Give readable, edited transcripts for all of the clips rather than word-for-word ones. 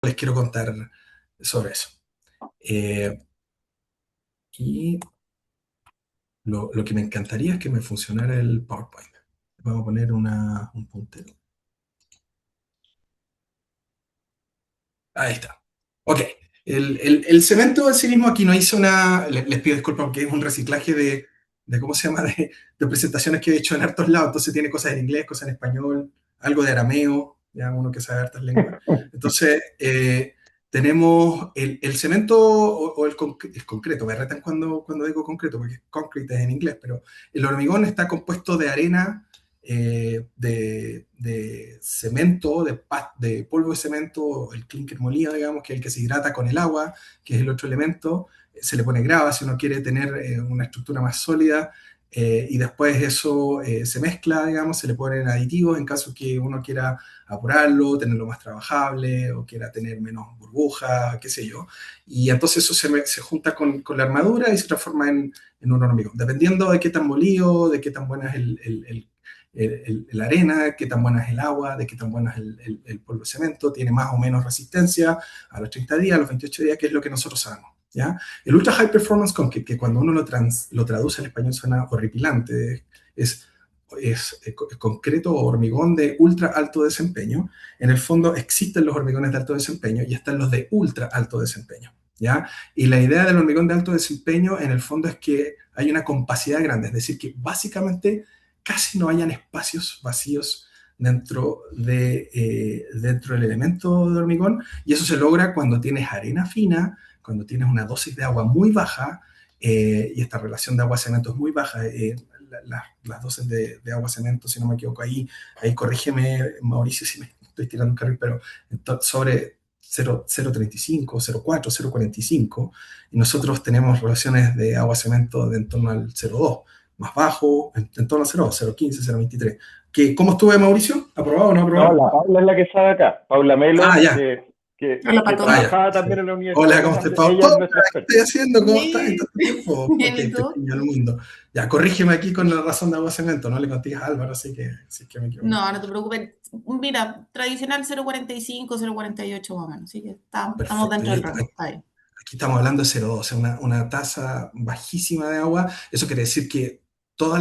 les quiero contar sobre eso. Eh, y lo que me encantaría es que me funcionara el PowerPoint. Vamos a poner un puntero. Ahí está. Ok. El cemento en sí mismo aquí no hice les pido disculpas porque es un reciclaje ¿cómo se llama? De presentaciones que he hecho en hartos lados. Entonces tiene cosas en inglés, cosas en español, algo de arameo, ya uno que sabe hartas lenguas. Entonces, tenemos el cemento o el concreto. Me retan cuando digo concreto, porque concrete es en inglés, pero el hormigón está compuesto de arena, de cemento, de polvo de cemento, el clinker molido, digamos, que es el que se hidrata con el agua, que es el otro elemento. Se le pone grava si uno quiere tener una estructura más sólida, y después eso se mezcla, digamos, se le ponen aditivos en caso que uno quiera apurarlo, tenerlo más trabajable o quiera tener menos burbujas, qué sé yo. Y entonces eso se junta con la armadura y se transforma en un hormigón, dependiendo de qué tan molido, de qué tan buena es la arena, qué tan buena es el agua, de qué tan buena es el polvo de cemento, tiene más o menos resistencia a los 30 días, a los 28 días, que es lo que nosotros sabemos. ¿Ya? El Ultra High Performance Concrete, que cuando uno lo traduce al español suena horripilante, es concreto o hormigón de ultra alto desempeño. En el fondo existen los hormigones de alto desempeño y están los de ultra alto desempeño. ¿Ya? Y la idea del hormigón de alto desempeño en el fondo es que hay una compacidad grande, es decir, que básicamente casi no hayan espacios vacíos dentro del elemento de hormigón, y eso se logra cuando tienes arena fina, cuando tienes una dosis de agua muy baja, y esta relación de agua-cemento es muy baja. Las dosis de agua-cemento, si no me equivoco, ahí corrígeme, Mauricio, si me estoy tirando un carril, pero sobre 0,35, 0,4, 0,45, y nosotros tenemos relaciones de agua-cemento de en torno al 0,2, más bajo, en torno al 0,2, 0,15, 0,23. ¿Cómo estuve, Mauricio? ¿Aprobado o no No, aprobado? la Paula es la que sabe acá. Paula Ah, Melo, ya. Hola, que Ah, Pato. ya. trabajaba también Perfecto. en la Hola, Universidad de ¿cómo los estás, Andes. Pablo? Ella es ¿Qué nuestra estoy experta. haciendo? ¿Cómo estás en Bien, tanto tiempo? bien, Ok, ¿y te tú? extraño el mundo. Ya, corrígeme aquí con la razón de agua cemento, no le contigas a Álvaro, así que me equivoco. No, no te preocupes. Mira, tradicional 0,45, 0,48 más o menos. Así que estamos Perfecto. dentro del rango. Está bien. Aquí estamos hablando de 0,2, o sea, una tasa bajísima de agua. Eso quiere decir que todas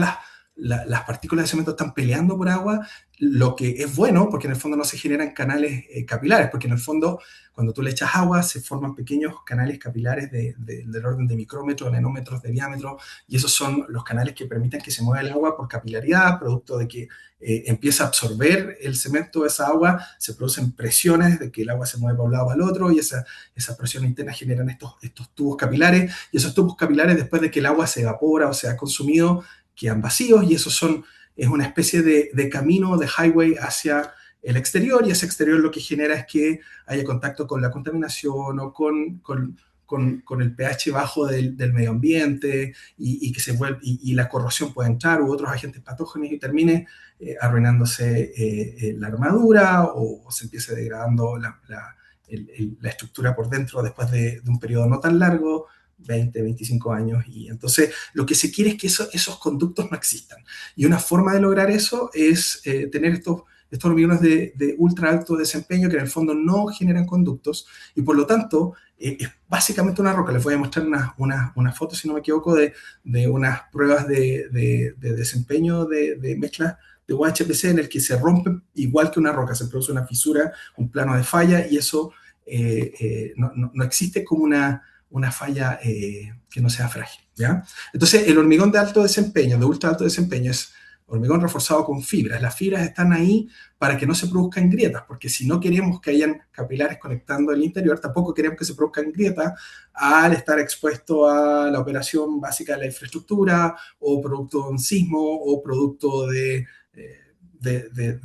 las partículas de cemento están peleando por agua, lo que es bueno porque en el fondo no se generan canales capilares, porque en el fondo cuando tú le echas agua se forman pequeños canales capilares del orden de micrómetros, nanómetros de diámetro, y esos son los canales que permiten que se mueva el agua por capilaridad, producto de que empieza a absorber el cemento de esa agua, se producen presiones de que el agua se mueve para un lado o al otro, y esa presión interna generan estos tubos capilares, y esos tubos capilares, después de que el agua se evapora o se ha consumido, quedan vacíos, y es una especie de camino, de highway hacia el exterior, y ese exterior lo que genera es que haya contacto con la contaminación o con el pH bajo del medio ambiente, y que y la corrosión pueda entrar, u otros agentes patógenos, y termine arruinándose la armadura, o se empiece degradando la estructura por dentro después de un periodo no tan largo, 20, 25 años. Y entonces lo que se quiere es que esos conductos no existan. Y una forma de lograr eso es tener estos hormigones de ultra alto desempeño que en el fondo no generan conductos, y por lo tanto es básicamente una roca. Les voy a mostrar unas fotos, si no me equivoco, de unas pruebas de desempeño de mezclas de UHPC en el que se rompe igual que una roca, se produce una fisura, un plano de falla, y eso no existe como una falla que no sea frágil. ¿Ya? Entonces, el hormigón de alto desempeño, de ultra alto desempeño, es hormigón reforzado con fibras. Las fibras están ahí para que no se produzcan grietas, porque si no queremos que hayan capilares conectando el interior, tampoco queremos que se produzcan grietas al estar expuesto a la operación básica de la infraestructura, o producto de un sismo, o producto de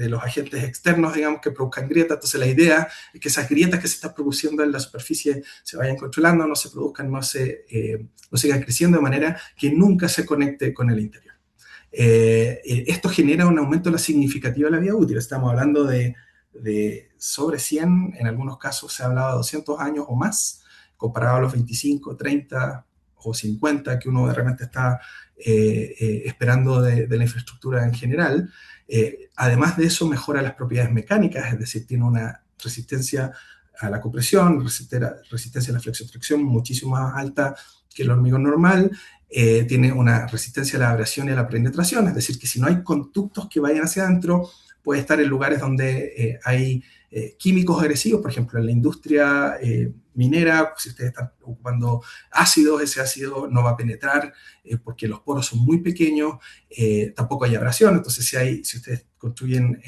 los agentes externos, digamos, que produzcan grietas. Entonces la idea es que esas grietas que se están produciendo en la superficie se vayan controlando, no se produzcan, no sigan creciendo, de manera que nunca se conecte con el interior. Esto genera un aumento significativo de la vida útil. Estamos hablando de sobre 100, en algunos casos se ha hablado de 200 años o más, comparado a los 25, 30 o 50 que uno de repente está esperando de la infraestructura en general. Además de eso, mejora las propiedades mecánicas, es decir, tiene una resistencia a la compresión, resistencia a la flexotracción muchísimo más alta que el hormigón normal, tiene una resistencia a la abrasión y a la penetración, es decir, que si no hay conductos que vayan hacia adentro, puede estar en lugares donde hay químicos agresivos, por ejemplo, en la industria minera, si ustedes están ocupando ácidos, ese ácido no va a penetrar porque los poros son muy pequeños, tampoco hay abrasión, entonces si ustedes construyen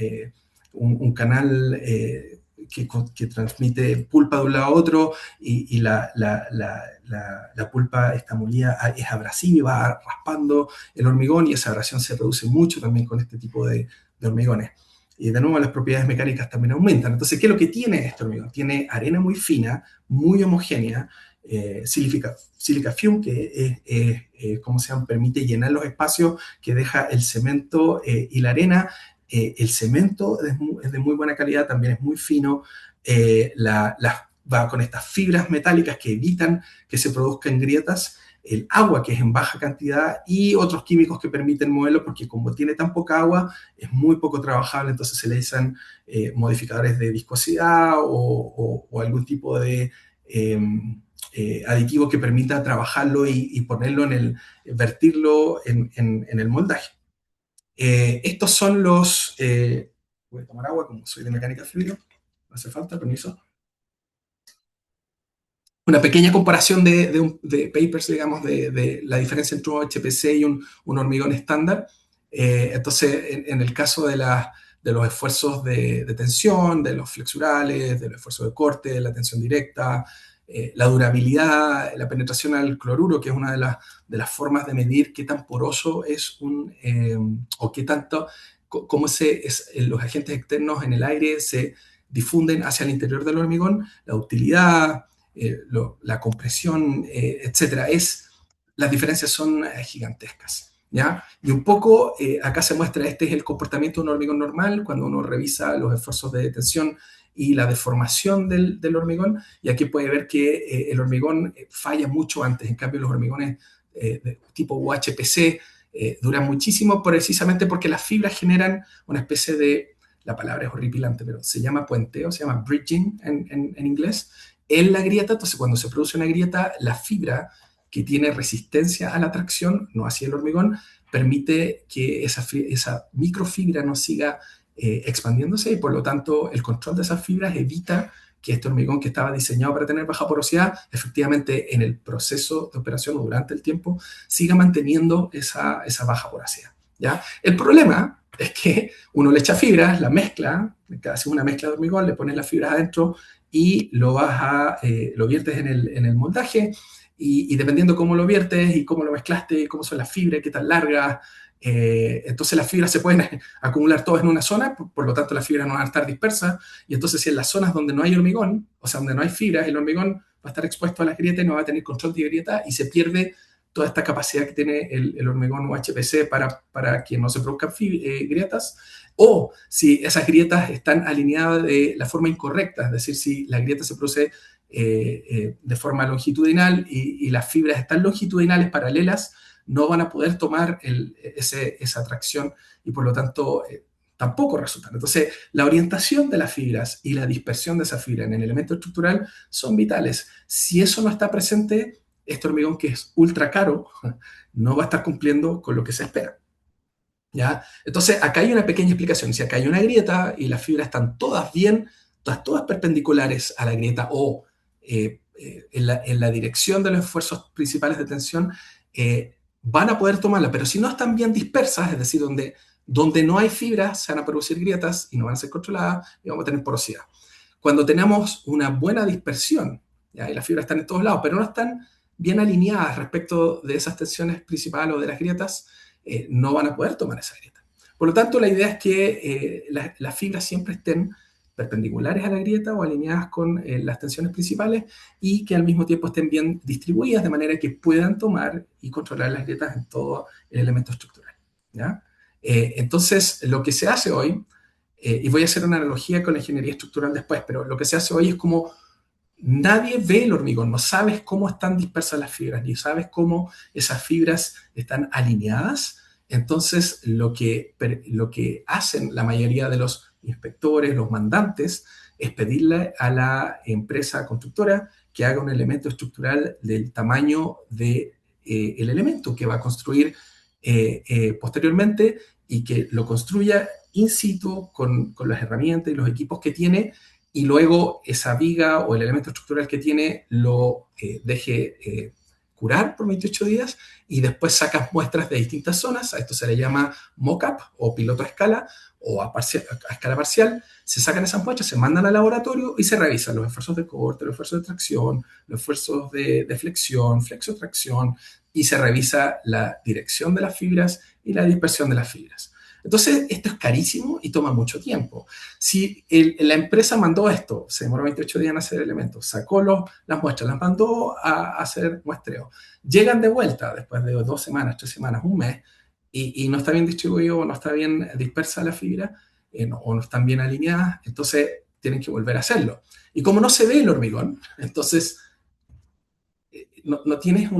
un canal que transmite pulpa de un lado a otro y la pulpa está molida, es abrasiva y va raspando el hormigón y esa abrasión se reduce mucho también con este tipo de hormigones. Y de nuevo las propiedades mecánicas también aumentan. Entonces, ¿qué es lo que tiene este hormigón? Tiene arena muy fina, muy homogénea, silica fume, que ¿cómo se llama? Permite llenar los espacios que deja el cemento y la arena. El cemento es de muy buena calidad, también es muy fino, va con estas fibras metálicas que evitan que se produzcan grietas, el agua que es en baja cantidad y otros químicos que permiten moverlo porque como tiene tan poca agua es muy poco trabajable, entonces se le usan modificadores de viscosidad o algún tipo de aditivo que permita trabajarlo y ponerlo vertirlo en el moldaje. Estos son los... voy a tomar agua como soy de mecánica fluida, no hace falta, permiso. Una pequeña comparación de papers, digamos, de la diferencia entre un HPC y un hormigón estándar. Entonces, en el caso de los esfuerzos de tensión, de los flexurales, de los esfuerzos de corte, de la tensión directa, la durabilidad, la penetración al cloruro, que es una de las formas de medir qué tan poroso es o qué tanto, cómo los agentes externos en el aire se difunden hacia el interior del hormigón, la utilidad, la compresión, etcétera. Las diferencias son gigantescas. ¿Ya? Y un poco acá se muestra, este es el comportamiento de un hormigón normal, cuando uno revisa los esfuerzos de tensión y la deformación del hormigón, y aquí puede ver que el hormigón falla mucho antes, en cambio los hormigones de tipo UHPC duran muchísimo precisamente porque las fibras generan una especie de, la palabra es horripilante, pero se llama puenteo, se llama bridging en inglés, en la grieta. Entonces cuando se produce una grieta, la fibra que tiene resistencia a la tracción, no hacia el hormigón, permite que esa microfibra no siga expandiéndose y por lo tanto el control de esas fibras evita que este hormigón que estaba diseñado para tener baja porosidad, efectivamente en el proceso de operación o durante el tiempo, siga manteniendo esa baja porosidad. ¿Ya? El problema es que uno le echa fibras, la mezcla, hace una mezcla de hormigón, le pones las fibras adentro y lo viertes en el moldaje y dependiendo cómo lo viertes y cómo lo mezclaste, cómo son las fibras, qué tan largas, entonces las fibras se pueden acumular todas en una zona, por lo tanto las fibras no van a estar dispersas, y entonces si en las zonas donde no hay hormigón, o sea, donde no hay fibras, el hormigón va a estar expuesto a las grietas y no va a tener control de grieta y se pierde toda esta capacidad que tiene el hormigón UHPC para que no se produzcan grietas, o si esas grietas están alineadas de la forma incorrecta, es decir, si la grieta se produce de forma longitudinal y las fibras están longitudinales paralelas, no van a poder tomar esa tracción y por lo tanto tampoco resultan. Entonces, la orientación de las fibras y la dispersión de esa fibra en el elemento estructural son vitales. Si eso no está presente, este hormigón que es ultra caro no va a estar cumpliendo con lo que se espera. ¿Ya? Entonces, acá hay una pequeña explicación. Si acá hay una grieta y las fibras están todas bien, todas perpendiculares a la grieta o en la dirección de los esfuerzos principales de tensión, van a poder tomarla, pero si no están bien dispersas, es decir, donde no hay fibras, se van a producir grietas y no van a ser controladas y vamos a tener porosidad. Cuando tenemos una buena dispersión, ¿ya? Y las fibras están en todos lados, pero no están bien alineadas respecto de esas tensiones principales o de las grietas, no van a poder tomar esa grieta. Por lo tanto, la idea es que las fibras siempre estén perpendiculares a la grieta o alineadas con las tensiones principales y que al mismo tiempo estén bien distribuidas de manera que puedan tomar y controlar las grietas en todo el elemento estructural. ¿Ya? Entonces, lo que se hace hoy, y voy a hacer una analogía con la ingeniería estructural después, pero lo que se hace hoy es como nadie ve el hormigón, no sabes cómo están dispersas las fibras, ni sabes cómo esas fibras están alineadas. Entonces, lo que hacen la mayoría de los inspectores, los mandantes, es pedirle a la empresa constructora que haga un elemento estructural del tamaño de, el elemento que va a construir posteriormente, y que lo construya in situ con las herramientas y los equipos que tiene, y luego esa viga o el elemento estructural que tiene lo deje curar por 28 días, y después sacas muestras de distintas zonas. A esto se le llama mock-up o piloto a escala o a escala parcial. Se sacan esas muestras, se mandan al laboratorio y se revisan los esfuerzos de corte, los esfuerzos de tracción, los esfuerzos de flexión, flexotracción, y se revisa la dirección de las fibras y la dispersión de las fibras. Entonces, esto es carísimo y toma mucho tiempo. Si la empresa mandó esto, se demoró 28 días en hacer elementos, sacó las muestras, las mandó a hacer muestreo, llegan de vuelta después de 2 semanas, 3 semanas, un mes, y no está bien distribuido, no está bien dispersa la fibra, o no están bien alineadas, entonces tienen que volver a hacerlo. Y como no se ve el hormigón, entonces no tienes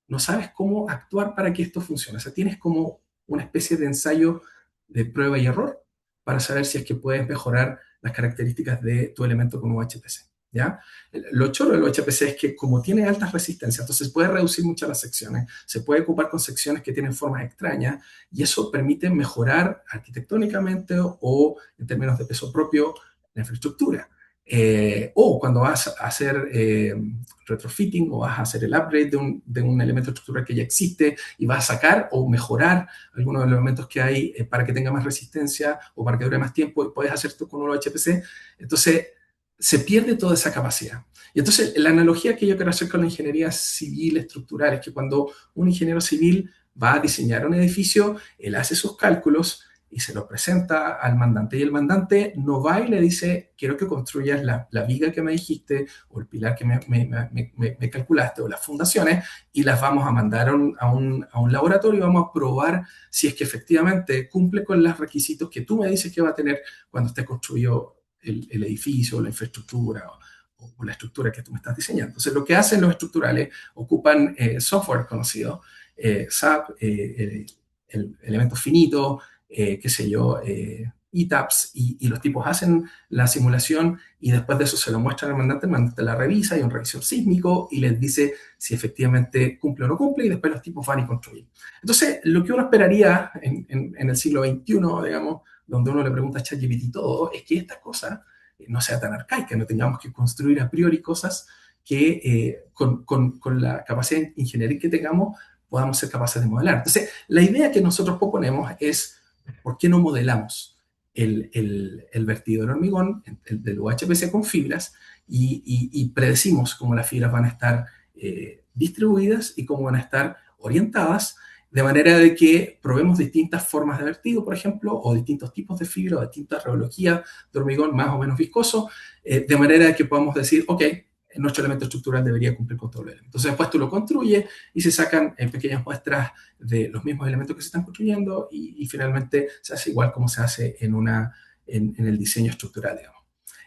no sabes cómo actuar para que esto funcione. O sea, tienes como una especie de ensayo de prueba y error para saber si es que puedes mejorar las características de tu elemento con UHPC. ¿Ya? Lo choro del UHPC es que como tiene altas resistencias, entonces puede reducir muchas las secciones, se puede ocupar con secciones que tienen formas extrañas, y eso permite mejorar arquitectónicamente o en términos de peso propio la infraestructura. O cuando vas a hacer retrofitting, o vas a hacer el upgrade de un elemento estructural que ya existe, y vas a sacar o mejorar algunos de los elementos que hay para que tenga más resistencia o para que dure más tiempo, y puedes hacer esto con un HPC, entonces se pierde toda esa capacidad. Y entonces la analogía que yo quiero hacer con la ingeniería civil estructural es que cuando un ingeniero civil va a diseñar un edificio, él hace sus cálculos y se lo presenta al mandante, y el mandante no va y le dice: quiero que construyas la viga que me dijiste, o el pilar que me calculaste, o las fundaciones, y las vamos a mandar a un laboratorio, y vamos a probar si es que efectivamente cumple con los requisitos que tú me dices que va a tener cuando esté construido el edificio, la infraestructura o la estructura que tú me estás diseñando. Entonces, lo que hacen los estructurales, ocupan software conocido, SAP, elementos finitos, qué sé yo, ETAPS, y los tipos hacen la simulación, y después de eso se lo muestran al mandante, el mandante la revisa, hay un revisor sísmico y les dice si efectivamente cumple o no cumple, y después los tipos van y construyen. Entonces, lo que uno esperaría en el siglo XXI, digamos, donde uno le pregunta a ChatGPT todo, es que esta cosa no sea tan arcaica, no tengamos que construir a priori cosas que con la capacidad de ingeniería que tengamos podamos ser capaces de modelar. Entonces, la idea que nosotros proponemos es: ¿por qué no modelamos el vertido del hormigón, del UHPC con fibras, y predecimos cómo las fibras van a estar distribuidas y cómo van a estar orientadas, de manera de que probemos distintas formas de vertido, por ejemplo, o distintos tipos de fibra, o distintas reologías de hormigón más o menos viscoso, de manera de que podamos decir: ok, nuestro elemento estructural debería cumplir con todo el elemento. Entonces, después tú lo construyes y se sacan pequeñas muestras de los mismos elementos que se están construyendo, y finalmente se hace igual como se hace en el diseño estructural, digamos.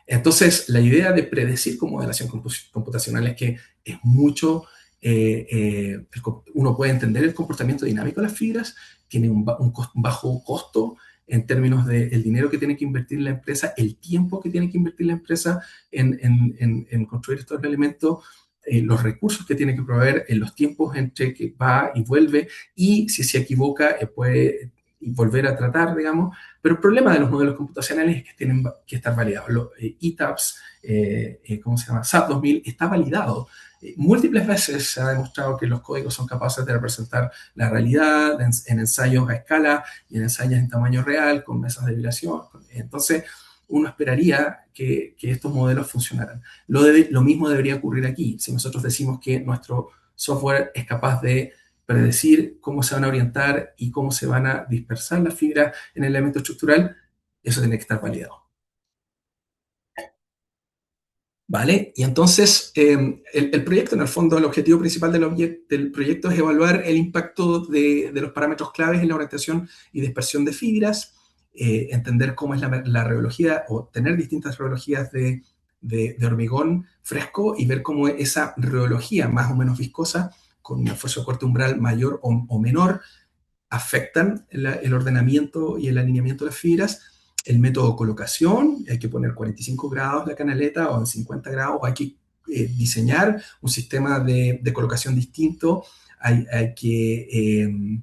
Entonces, la idea de predecir con modelación computacional es que es mucho, uno puede entender el comportamiento dinámico de las fibras, tiene un bajo costo en términos del dinero que tiene que invertir la empresa, el tiempo que tiene que invertir la empresa en construir estos elementos, los recursos que tiene que proveer, en los tiempos entre que va y vuelve, y si se equivoca puede volver a tratar, digamos. Pero el problema de los modelos computacionales es que tienen que estar validados. Los ETAPS, ¿cómo se llama? SAP 2000 está validado. Múltiples veces se ha demostrado que los códigos son capaces de representar la realidad en ensayos a escala y en ensayos en tamaño real, con mesas de vibración. Entonces, uno esperaría que estos modelos funcionaran. Lo mismo debería ocurrir aquí. Si nosotros decimos que nuestro software es capaz de predecir cómo se van a orientar y cómo se van a dispersar las fibras en el elemento estructural, eso tiene que estar validado. ¿Vale? Y entonces, el proyecto, en el fondo, el objetivo principal del proyecto es evaluar el impacto de los parámetros claves en la orientación y dispersión de fibras, entender cómo es la reología, o tener distintas reologías de hormigón fresco, y ver cómo esa reología más o menos viscosa, con un esfuerzo de corte umbral mayor o menor, afectan el ordenamiento y el alineamiento de las fibras, el método de colocación, hay que poner 45 grados la canaleta o en 50 grados, hay que diseñar un sistema de colocación distinto, hay que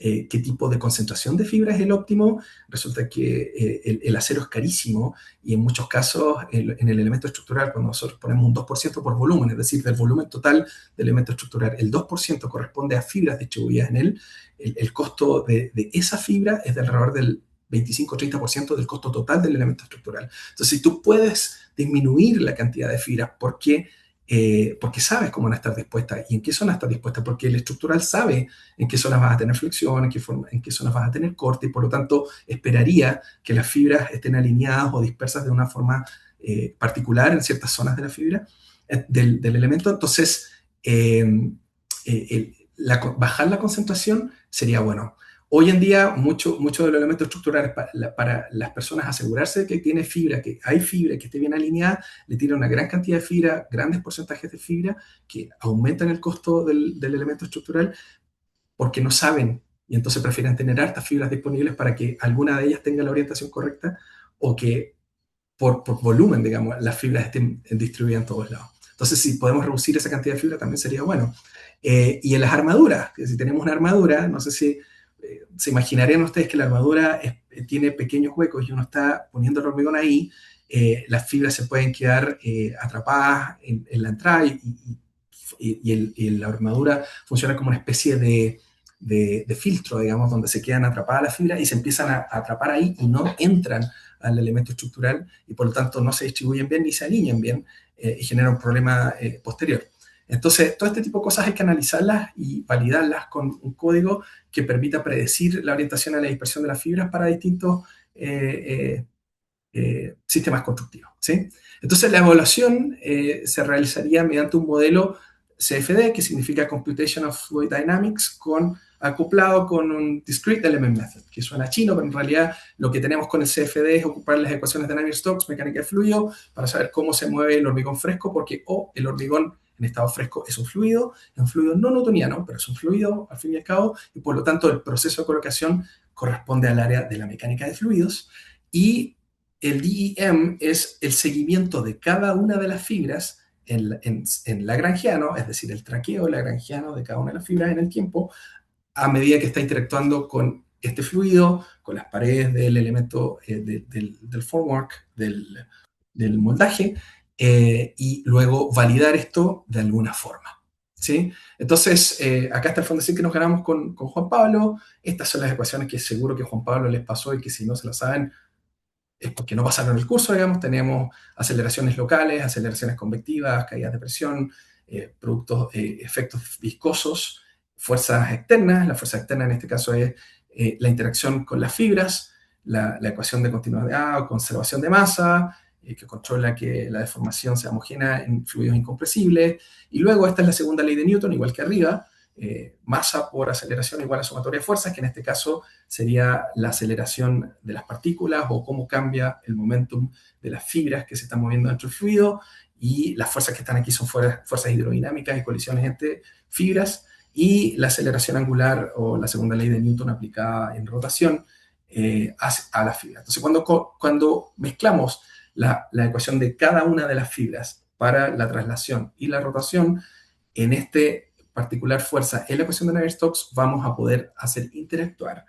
qué tipo de concentración de fibra es el óptimo. Resulta que el acero es carísimo y en muchos casos en el elemento estructural, cuando nosotros ponemos un 2% por volumen, es decir, del volumen total del elemento estructural, el 2% corresponde a fibras distribuidas en él, el costo de esa fibra es de alrededor del 25-30% del costo total del elemento estructural. Entonces, si tú puedes disminuir la cantidad de fibras, porque sabes cómo van a estar dispuestas y en qué zonas están dispuestas, porque el estructural sabe en qué zonas vas a tener flexión, en qué zonas vas a tener corte, y por lo tanto esperaría que las fibras estén alineadas o dispersas de una forma particular en ciertas zonas de la fibra, del elemento. Entonces, bajar la concentración sería bueno. Hoy en día, mucho de los elementos estructurales para las personas asegurarse de que tiene fibra, que hay fibra, que esté bien alineada, le tiran una gran cantidad de fibra, grandes porcentajes de fibra, que aumentan el costo del elemento estructural porque no saben y entonces prefieren tener hartas fibras disponibles para que alguna de ellas tenga la orientación correcta o que por volumen, digamos, las fibras estén distribuidas en todos lados. Entonces, si podemos reducir esa cantidad de fibra, también sería bueno. Y en las armaduras, que si tenemos una armadura, no sé si se imaginarían ustedes que la armadura tiene pequeños huecos y uno está poniendo el hormigón ahí, las fibras se pueden quedar atrapadas en la entrada y la armadura funciona como una especie de filtro, digamos, donde se quedan atrapadas las fibras y se empiezan a atrapar ahí y no entran al elemento estructural y por lo tanto no se distribuyen bien ni se alinean bien y generan un problema posterior. Entonces, todo este tipo de cosas hay que analizarlas y validarlas con un código que permita predecir la orientación a la dispersión de las fibras para distintos sistemas constructivos, ¿sí? Entonces, la evaluación se realizaría mediante un modelo CFD, que significa Computation of Fluid Dynamics, acoplado con un Discrete Element Method, que suena chino, pero en realidad lo que tenemos con el CFD es ocupar las ecuaciones de Navier-Stokes, mecánica de fluido, para saber cómo se mueve el hormigón fresco, porque el hormigón en estado fresco es un fluido no newtoniano, pero es un fluido al fin y al cabo, y por lo tanto el proceso de colocación corresponde al área de la mecánica de fluidos, y el DEM es el seguimiento de cada una de las fibras en lagrangiano, es decir, el traqueo lagrangiano de cada una de las fibras en el tiempo, a medida que está interactuando con este fluido, con las paredes del elemento del formwork, del moldaje, y luego validar esto de alguna forma, ¿sí? Entonces, acá está el fondo que nos ganamos con Juan Pablo. Estas son las ecuaciones que seguro que Juan Pablo les pasó y que si no se lo saben, es porque no pasaron el curso, digamos. Tenemos aceleraciones locales, aceleraciones convectivas, caídas de presión, efectos viscosos, fuerzas externas. La fuerza externa en este caso es la interacción con las fibras, la ecuación de continuidad o conservación de masa, que controla que la deformación sea homogénea en fluidos incompresibles. Y luego esta es la segunda ley de Newton, igual que arriba, masa por aceleración igual a sumatoria de fuerzas, que en este caso sería la aceleración de las partículas o cómo cambia el momentum de las fibras que se están moviendo dentro del fluido, y las fuerzas que están aquí son fuerzas hidrodinámicas y colisiones entre fibras, y la aceleración angular o la segunda ley de Newton aplicada en rotación a las fibras. Entonces, cuando mezclamos la ecuación de cada una de las fibras para la traslación y la rotación, en este particular fuerza en la ecuación de Navier-Stokes, vamos a poder hacer interactuar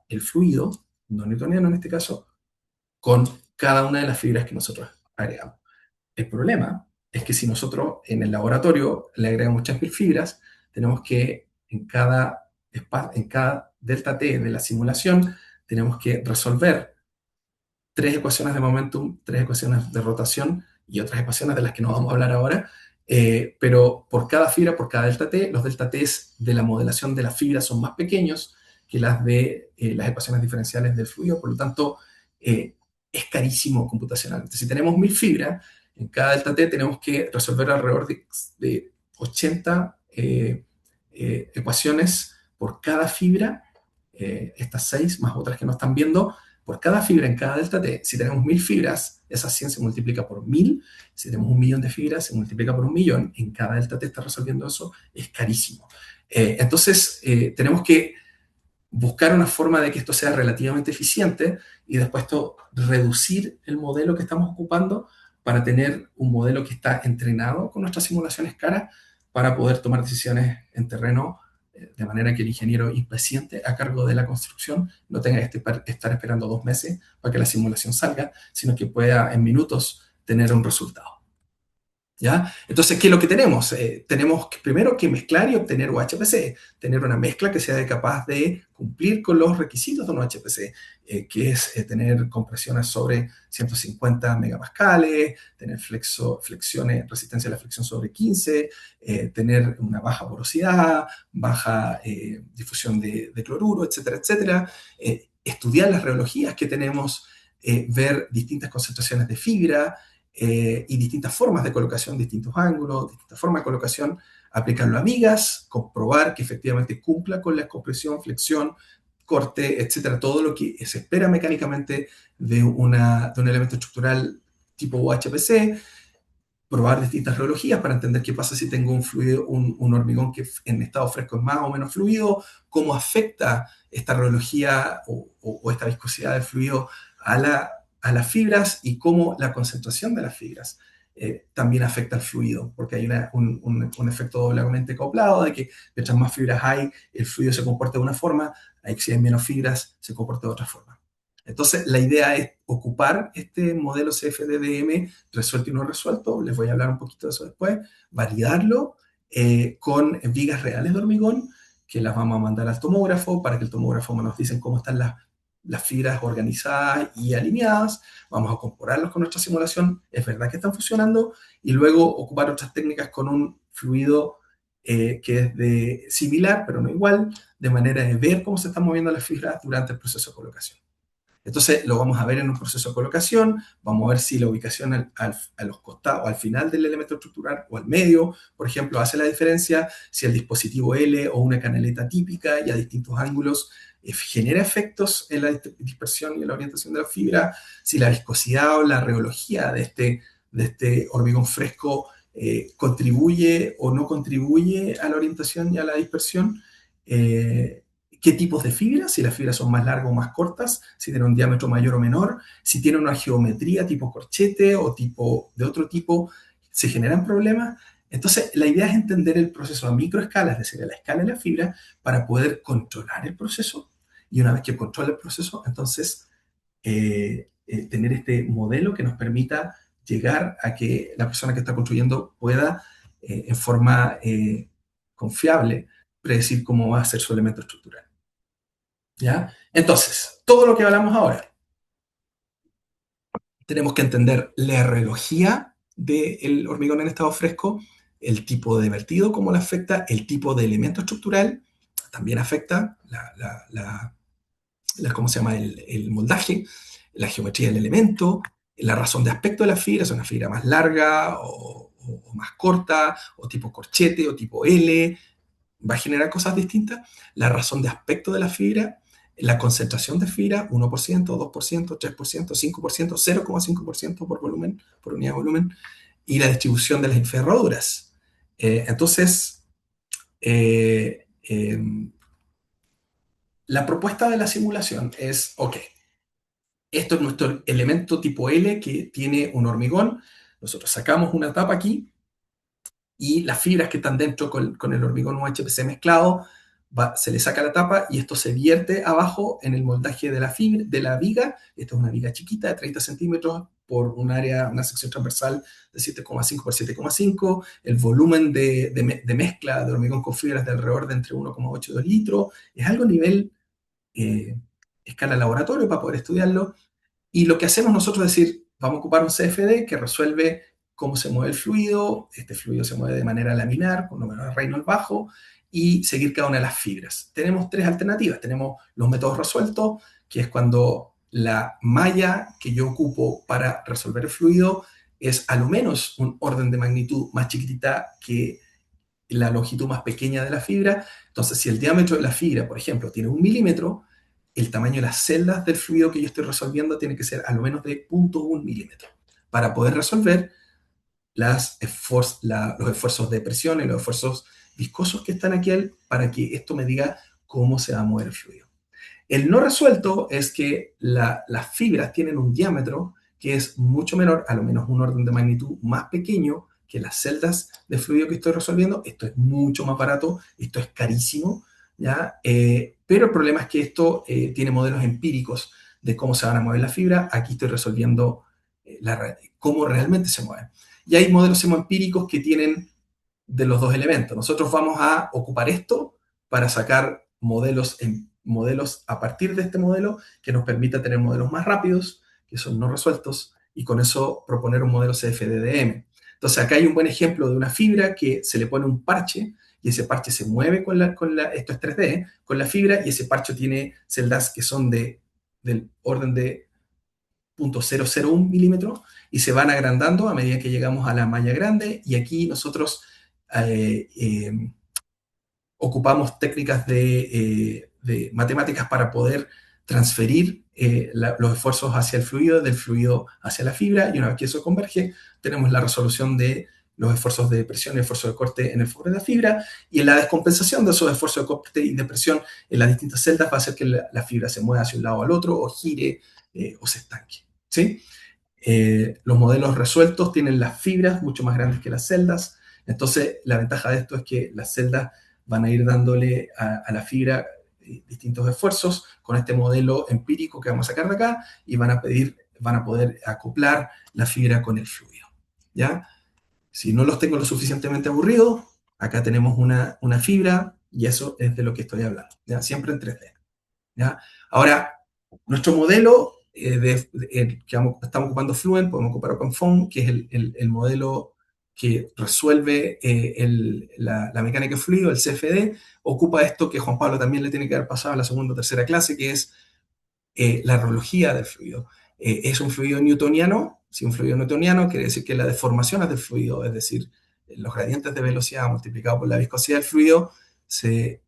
el fluido, no newtoniano en este caso, con cada una de las fibras que nosotros agregamos. El problema es que si nosotros en el laboratorio le agregamos muchas mil fibras, tenemos que en cada delta t de la simulación, tenemos que resolver 3 ecuaciones de momentum, 3 ecuaciones de rotación y otras ecuaciones de las que no vamos a hablar ahora, pero por cada fibra, por cada delta t, los delta t de la modelación de las fibras son más pequeños que las de las ecuaciones diferenciales del fluido, por lo tanto es carísimo computacionalmente. Si tenemos 1000 fibras, en cada delta t tenemos que resolver alrededor de 80 ecuaciones por cada fibra, estas 6 más otras que no están viendo, por cada fibra en cada delta t. Si tenemos 1000 fibras, esas 100 se multiplica por 1000. Si tenemos 1.000.000 de fibras, se multiplica por 1.000.000. En cada delta t está resolviendo eso, es carísimo. Entonces, tenemos que buscar una forma de que esto sea relativamente eficiente y después reducir el modelo que estamos ocupando para tener un modelo que está entrenado con nuestras simulaciones caras para poder tomar decisiones en terreno de manera que el ingeniero impaciente a cargo de la construcción no tenga que estar esperando 2 meses para que la simulación salga, sino que pueda en minutos tener un resultado. ¿Ya? Entonces, ¿qué es lo que tenemos? Tenemos primero que mezclar y obtener UHPC, tener una mezcla que sea capaz de cumplir con los requisitos de un UHPC, que es tener compresiones sobre 150 megapascales, tener flexiones, resistencia a la flexión sobre 15, tener una baja porosidad, baja difusión de cloruro, etcétera, etcétera. Estudiar las rheologías que tenemos, ver distintas concentraciones de fibra, y distintas formas de colocación, distintos ángulos, distintas formas de colocación, aplicarlo a vigas, comprobar que efectivamente cumpla con la compresión, flexión, corte, etcétera, todo lo que se espera mecánicamente de un elemento estructural tipo UHPC, probar distintas rheologías para entender qué pasa si tengo un fluido, un hormigón que en estado fresco es más o menos fluido, cómo afecta esta rheología o esta viscosidad del fluido a las fibras y cómo la concentración de las fibras también afecta al fluido, porque hay un efecto doblemente acoplado de que mientras más fibras hay, el fluido se comporta de una forma, si hay menos fibras, se comporta de otra forma. Entonces, la idea es ocupar este modelo CFD-DM resuelto y no resuelto, les voy a hablar un poquito de eso después, validarlo con vigas reales de hormigón, que las vamos a mandar al tomógrafo para que el tomógrafo nos diga cómo están las fibras organizadas y alineadas, vamos a compararlos con nuestra simulación, es verdad que están funcionando, y luego ocupar otras técnicas con un fluido que es similar, pero no igual, de manera de ver cómo se están moviendo las fibras durante el proceso de colocación. Entonces lo vamos a ver en un proceso de colocación, vamos a ver si la ubicación a los costados, al final del elemento estructural o al medio, por ejemplo, hace la diferencia, si el dispositivo L o una canaleta típica y a distintos ángulos genera efectos en la dispersión y en la orientación de la fibra, si la viscosidad o la rheología de este hormigón fresco contribuye o no contribuye a la orientación y a la dispersión. Qué tipos de fibras, si las fibras son más largas o más cortas, si tienen un diámetro mayor o menor, si tienen una geometría tipo corchete o de otro tipo, se generan problemas. Entonces, la idea es entender el proceso a microescala, es decir, a la escala de la fibra, para poder controlar el proceso. Y una vez que controla el proceso, entonces, tener este modelo que nos permita llegar a que la persona que está construyendo pueda, en forma confiable, predecir cómo va a ser su elemento estructural. ¿Ya? Entonces, todo lo que hablamos ahora, tenemos que entender la rheología del hormigón en estado fresco, el tipo de vertido, cómo le afecta, el tipo de elemento estructural, también afecta ¿cómo se llama? El moldaje, la geometría del elemento, la razón de aspecto de la fibra, es una fibra más larga o más corta, o tipo corchete, o tipo L, va a generar cosas distintas, la razón de aspecto de la fibra, la concentración de fibra, 1%, 2%, 3%, 5%, 0,5% por volumen, por unidad de volumen, y la distribución de las enferraduras. Entonces, la propuesta de la simulación es, ok, esto es nuestro elemento tipo L que tiene un hormigón, nosotros sacamos una tapa aquí, y las fibras que están dentro con el hormigón UHPC mezclado, se le saca la tapa y esto se vierte abajo en el moldaje de la viga. Esta es una viga chiquita de 30 centímetros por una sección transversal de 7,5 por 7,5. El volumen de mezcla de hormigón con fibras de alrededor de entre 1,8 y 2 litros. Es algo a nivel escala laboratorio para poder estudiarlo. Y lo que hacemos nosotros es decir, vamos a ocupar un CFD que resuelve cómo se mueve el fluido, este fluido se mueve de manera laminar, con número de Reynolds bajo, y seguir cada una de las fibras. Tenemos tres alternativas. Tenemos los métodos resueltos, que es cuando la malla que yo ocupo para resolver el fluido es a lo menos un orden de magnitud más chiquitita que la longitud más pequeña de la fibra. Entonces, si el diámetro de la fibra, por ejemplo, tiene 1 milímetro, el tamaño de las celdas del fluido que yo estoy resolviendo tiene que ser a lo menos de 0,1 milímetro para poder resolver los esfuerzos de presión y los esfuerzos viscosos que están aquí para que esto me diga cómo se va a mover el fluido. El no resuelto es que las fibras tienen un diámetro que es mucho menor, a lo menos un orden de magnitud más pequeño que las celdas de fluido que estoy resolviendo. Esto es mucho más barato, esto es carísimo, ¿ya? Pero el problema es que esto tiene modelos empíricos de cómo se van a mover las fibras. Aquí estoy resolviendo cómo realmente se mueven. Y hay modelos semoempíricos que tienen de los dos elementos. Nosotros vamos a ocupar esto para sacar modelos a partir de este modelo que nos permita tener modelos más rápidos, que son no resueltos, y con eso proponer un modelo CFDDM. Entonces acá hay un buen ejemplo de una fibra que se le pone un parche y ese parche se mueve esto es 3D, con la fibra, y ese parche tiene celdas que son del orden de 0.001 milímetros y se van agrandando a medida que llegamos a la malla grande, y aquí nosotros eh, eh, ocupamos técnicas de matemáticas para poder transferir los esfuerzos hacia el fluido, del fluido hacia la fibra, y una vez que eso converge, tenemos la resolución de los esfuerzos de presión y esfuerzo de corte en el fibra de la fibra, y en la descompensación de esos esfuerzos de corte y de presión en las distintas celdas va a hacer que la fibra se mueva hacia un lado o al otro, o gire, o se estanque, ¿sí? Los modelos resueltos tienen las fibras mucho más grandes que las celdas. Entonces, la ventaja de esto es que las celdas van a ir dándole a la fibra distintos esfuerzos con este modelo empírico que vamos a sacar de acá, y van a poder acoplar la fibra con el fluido, ¿ya? Si no los tengo lo suficientemente aburridos, acá tenemos una fibra, y eso es de lo que estoy hablando, ¿ya? Siempre en 3D, ¿ya? Ahora, nuestro modelo que estamos ocupando Fluent, podemos ocupar OpenFOAM, que es el modelo que resuelve la mecánica de fluido, el CFD, ocupa esto que Juan Pablo también le tiene que haber pasado en la segunda o tercera clase, que es la reología del fluido. Es un fluido newtoniano. Si un fluido newtoniano quiere decir que las deformaciones del fluido, es decir, los gradientes de velocidad multiplicados por la viscosidad del fluido, se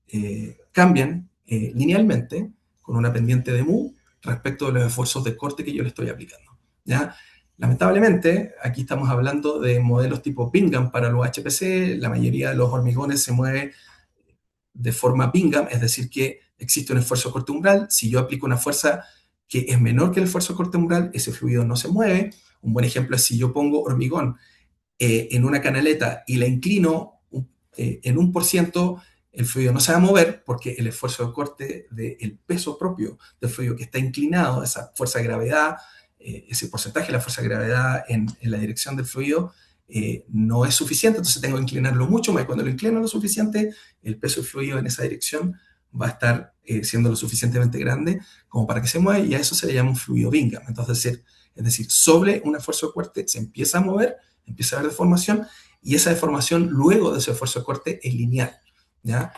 cambian linealmente con una pendiente de mu respecto de los esfuerzos de corte que yo le estoy aplicando, ¿ya? Lamentablemente, aquí estamos hablando de modelos tipo Bingham para los HPC. La mayoría de los hormigones se mueve de forma Bingham, es decir, que existe un esfuerzo corte umbral. Si yo aplico una fuerza que es menor que el esfuerzo corte umbral, ese fluido no se mueve. Un buen ejemplo es si yo pongo hormigón en una canaleta y la inclino en 1%, el fluido no se va a mover porque el esfuerzo de corte del peso propio del fluido que está inclinado, esa fuerza de gravedad, ese porcentaje de la fuerza de gravedad en la dirección del fluido, no es suficiente, entonces tengo que inclinarlo mucho más, y cuando lo inclino lo suficiente, el peso del fluido en esa dirección va a estar siendo lo suficientemente grande como para que se mueva, y a eso se le llama un fluido Bingham. Entonces, es decir, sobre un esfuerzo de corte se empieza a mover, empieza a haber deformación, y esa deformación luego de ese esfuerzo de corte es lineal, ¿ya?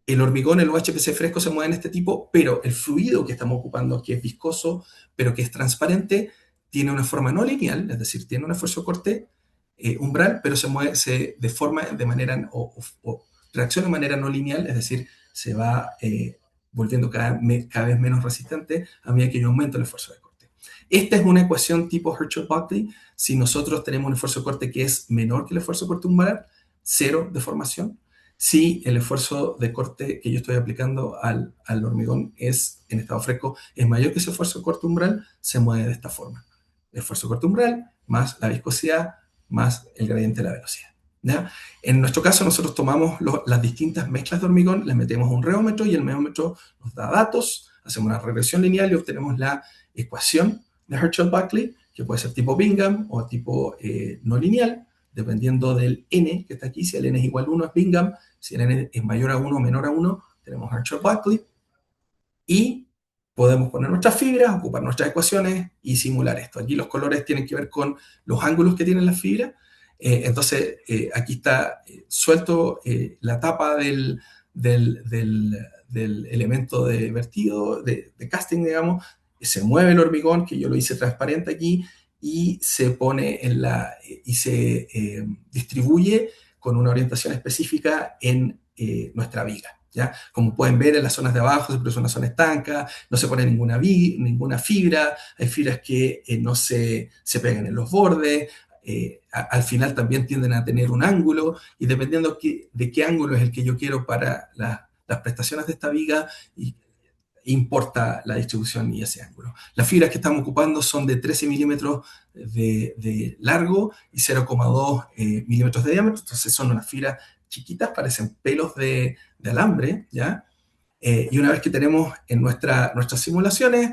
El hormigón, el UHPC fresco se mueve en este tipo, pero el fluido que estamos ocupando, que es viscoso, pero que es transparente, tiene una forma no lineal, es decir, tiene un esfuerzo de corte umbral, pero se deforma de manera, o reacciona de manera no lineal, es decir, se va volviendo cada vez menos resistente a medida que yo aumento el esfuerzo de corte. Esta es una ecuación tipo Herschel-Buckley. Si nosotros tenemos un esfuerzo de corte que es menor que el esfuerzo de corte umbral, cero deformación. Si el esfuerzo de corte que yo estoy aplicando al hormigón en estado fresco es mayor que ese esfuerzo de corte umbral, se mueve de esta forma. El esfuerzo de corte umbral más la viscosidad más el gradiente de la velocidad, ¿ya? En nuestro caso, nosotros tomamos las distintas mezclas de hormigón, les metemos un reómetro, y el reómetro nos da datos, hacemos una regresión lineal y obtenemos la ecuación de Herschel-Buckley, que puede ser tipo Bingham o tipo no lineal, dependiendo del n que está aquí. Si el n es igual a 1 es Bingham, si el n es mayor a 1 o menor a 1, tenemos Herschel-Buckley, y podemos poner nuestras fibras, ocupar nuestras ecuaciones y simular esto. Aquí los colores tienen que ver con los ángulos que tienen las fibras. Entonces, aquí está suelto la tapa del elemento de vertido, de casting, digamos. Se mueve el hormigón, que yo lo hice transparente aquí, y se pone y se distribuye con una orientación específica en nuestra viga, ¿ya? Como pueden ver, en las zonas de abajo siempre es una zona estanca, no se pone ninguna fibra, hay fibras que no se pegan en los bordes, al final también tienden a tener un ángulo, y dependiendo de qué ángulo es el que yo quiero para las prestaciones de esta viga, y importa la distribución y ese ángulo. Las fibras que estamos ocupando son de 13 milímetros de largo y 0,2 milímetros de diámetro, entonces son unas fibras chiquitas, parecen pelos de alambre, ¿ya? Y una vez que tenemos en nuestras simulaciones,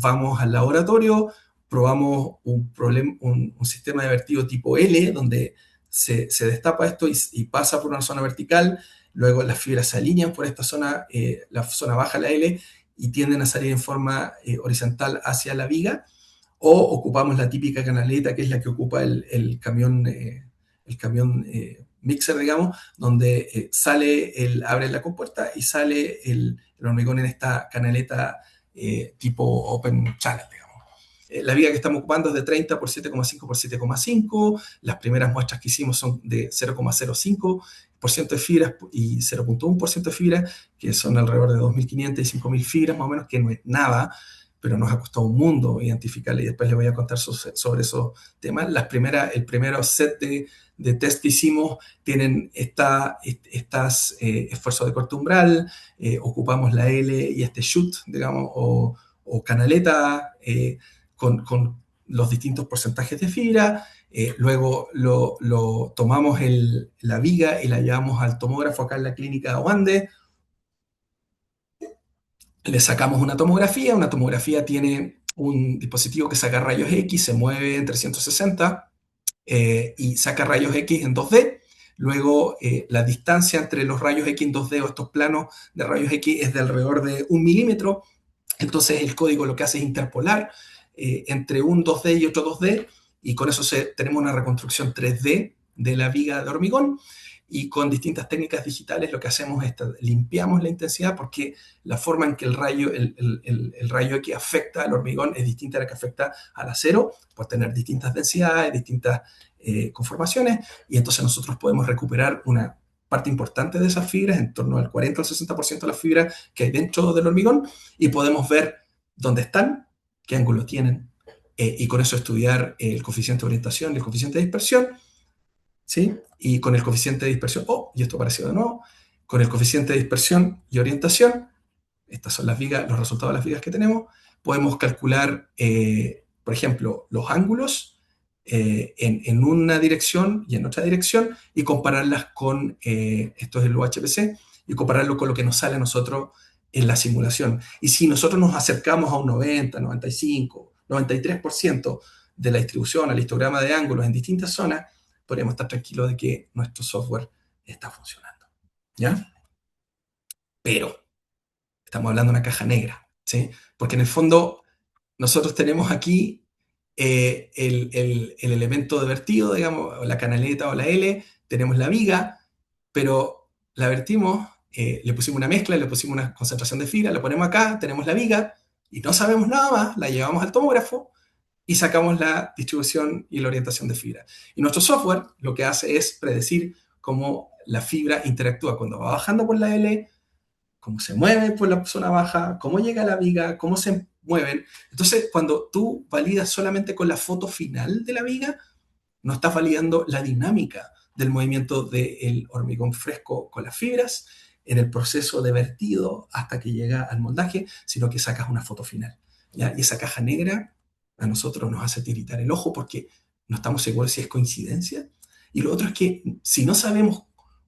vamos al laboratorio, probamos un sistema de vertido tipo L, donde se destapa esto y pasa por una zona vertical, luego las fibras se alinean por esta zona, la zona baja, la L, y tienden a salir en forma horizontal hacia la viga, o ocupamos la típica canaleta, que es la que ocupa el camión, mixer, digamos, donde abre la compuerta y sale el hormigón en esta canaleta tipo open channel, digamos. La viga que estamos ocupando es de 30 por 7,5 por 7,5. Las primeras muestras que hicimos son de 0,05% de fibras y 0,1% de fibras, que son alrededor de 2.500 y 5.000 fibras, más o menos, que no es nada, pero nos ha costado un mundo identificarla y después les voy a contar sobre esos temas. El primer set de test que hicimos tienen estos esfuerzos de corte umbral, ocupamos la L y este shoot, digamos, o canaleta con los distintos porcentajes de fibra. Luego tomamos la viga y la llevamos al tomógrafo acá en la clínica de Aguande. Le sacamos una tomografía tiene un dispositivo que saca rayos X, se mueve en 360 y saca rayos X en 2D. Luego, la distancia entre los rayos X en 2D o estos planos de rayos X es de alrededor de 1 milímetro. Entonces, el código lo que hace es interpolar entre un 2D y otro 2D, y con eso tenemos una reconstrucción 3D de la viga de hormigón. Y con distintas técnicas digitales lo que hacemos es limpiamos la intensidad, porque la forma en que el rayo X afecta al hormigón es distinta a la que afecta al acero, por tener distintas densidades, distintas conformaciones, y entonces nosotros podemos recuperar una parte importante de esas fibras, en torno al 40 al 60% de las fibras que hay dentro del hormigón, y podemos ver dónde están, qué ángulo tienen, y con eso estudiar el coeficiente de orientación y el coeficiente de dispersión. ¿Sí? Y con el coeficiente de dispersión, y esto apareció de nuevo, con el coeficiente de dispersión y orientación, estas son las vigas, los resultados de las vigas que tenemos, podemos calcular, por ejemplo, los ángulos en una dirección y en otra dirección, y compararlas con, esto es el UHPC, y compararlo con lo que nos sale a nosotros en la simulación. Y si nosotros nos acercamos a un 90, 95, 93% de la distribución, al histograma de ángulos en distintas zonas, podríamos estar tranquilos de que nuestro software está funcionando, ¿ya? Pero estamos hablando de una caja negra, ¿sí? Porque en el fondo nosotros tenemos aquí el elemento de vertido, digamos, la canaleta o la L, tenemos la viga, pero la vertimos, le pusimos una mezcla, le pusimos una concentración de fibra, la ponemos acá, tenemos la viga, y no sabemos nada más, la llevamos al tomógrafo, y sacamos la distribución y la orientación de fibra. Y nuestro software lo que hace es predecir cómo la fibra interactúa cuando va bajando por la L, cómo se mueve por la zona baja, cómo llega a la viga, cómo se mueven. Entonces, cuando tú validas solamente con la foto final de la viga, no estás validando la dinámica del movimiento del hormigón fresco con las fibras en el proceso de vertido hasta que llega al moldaje, sino que sacas una foto final, ¿ya? Y esa caja negra a nosotros nos hace tiritar el ojo porque no estamos seguros si es coincidencia. Y lo otro es que si no sabemos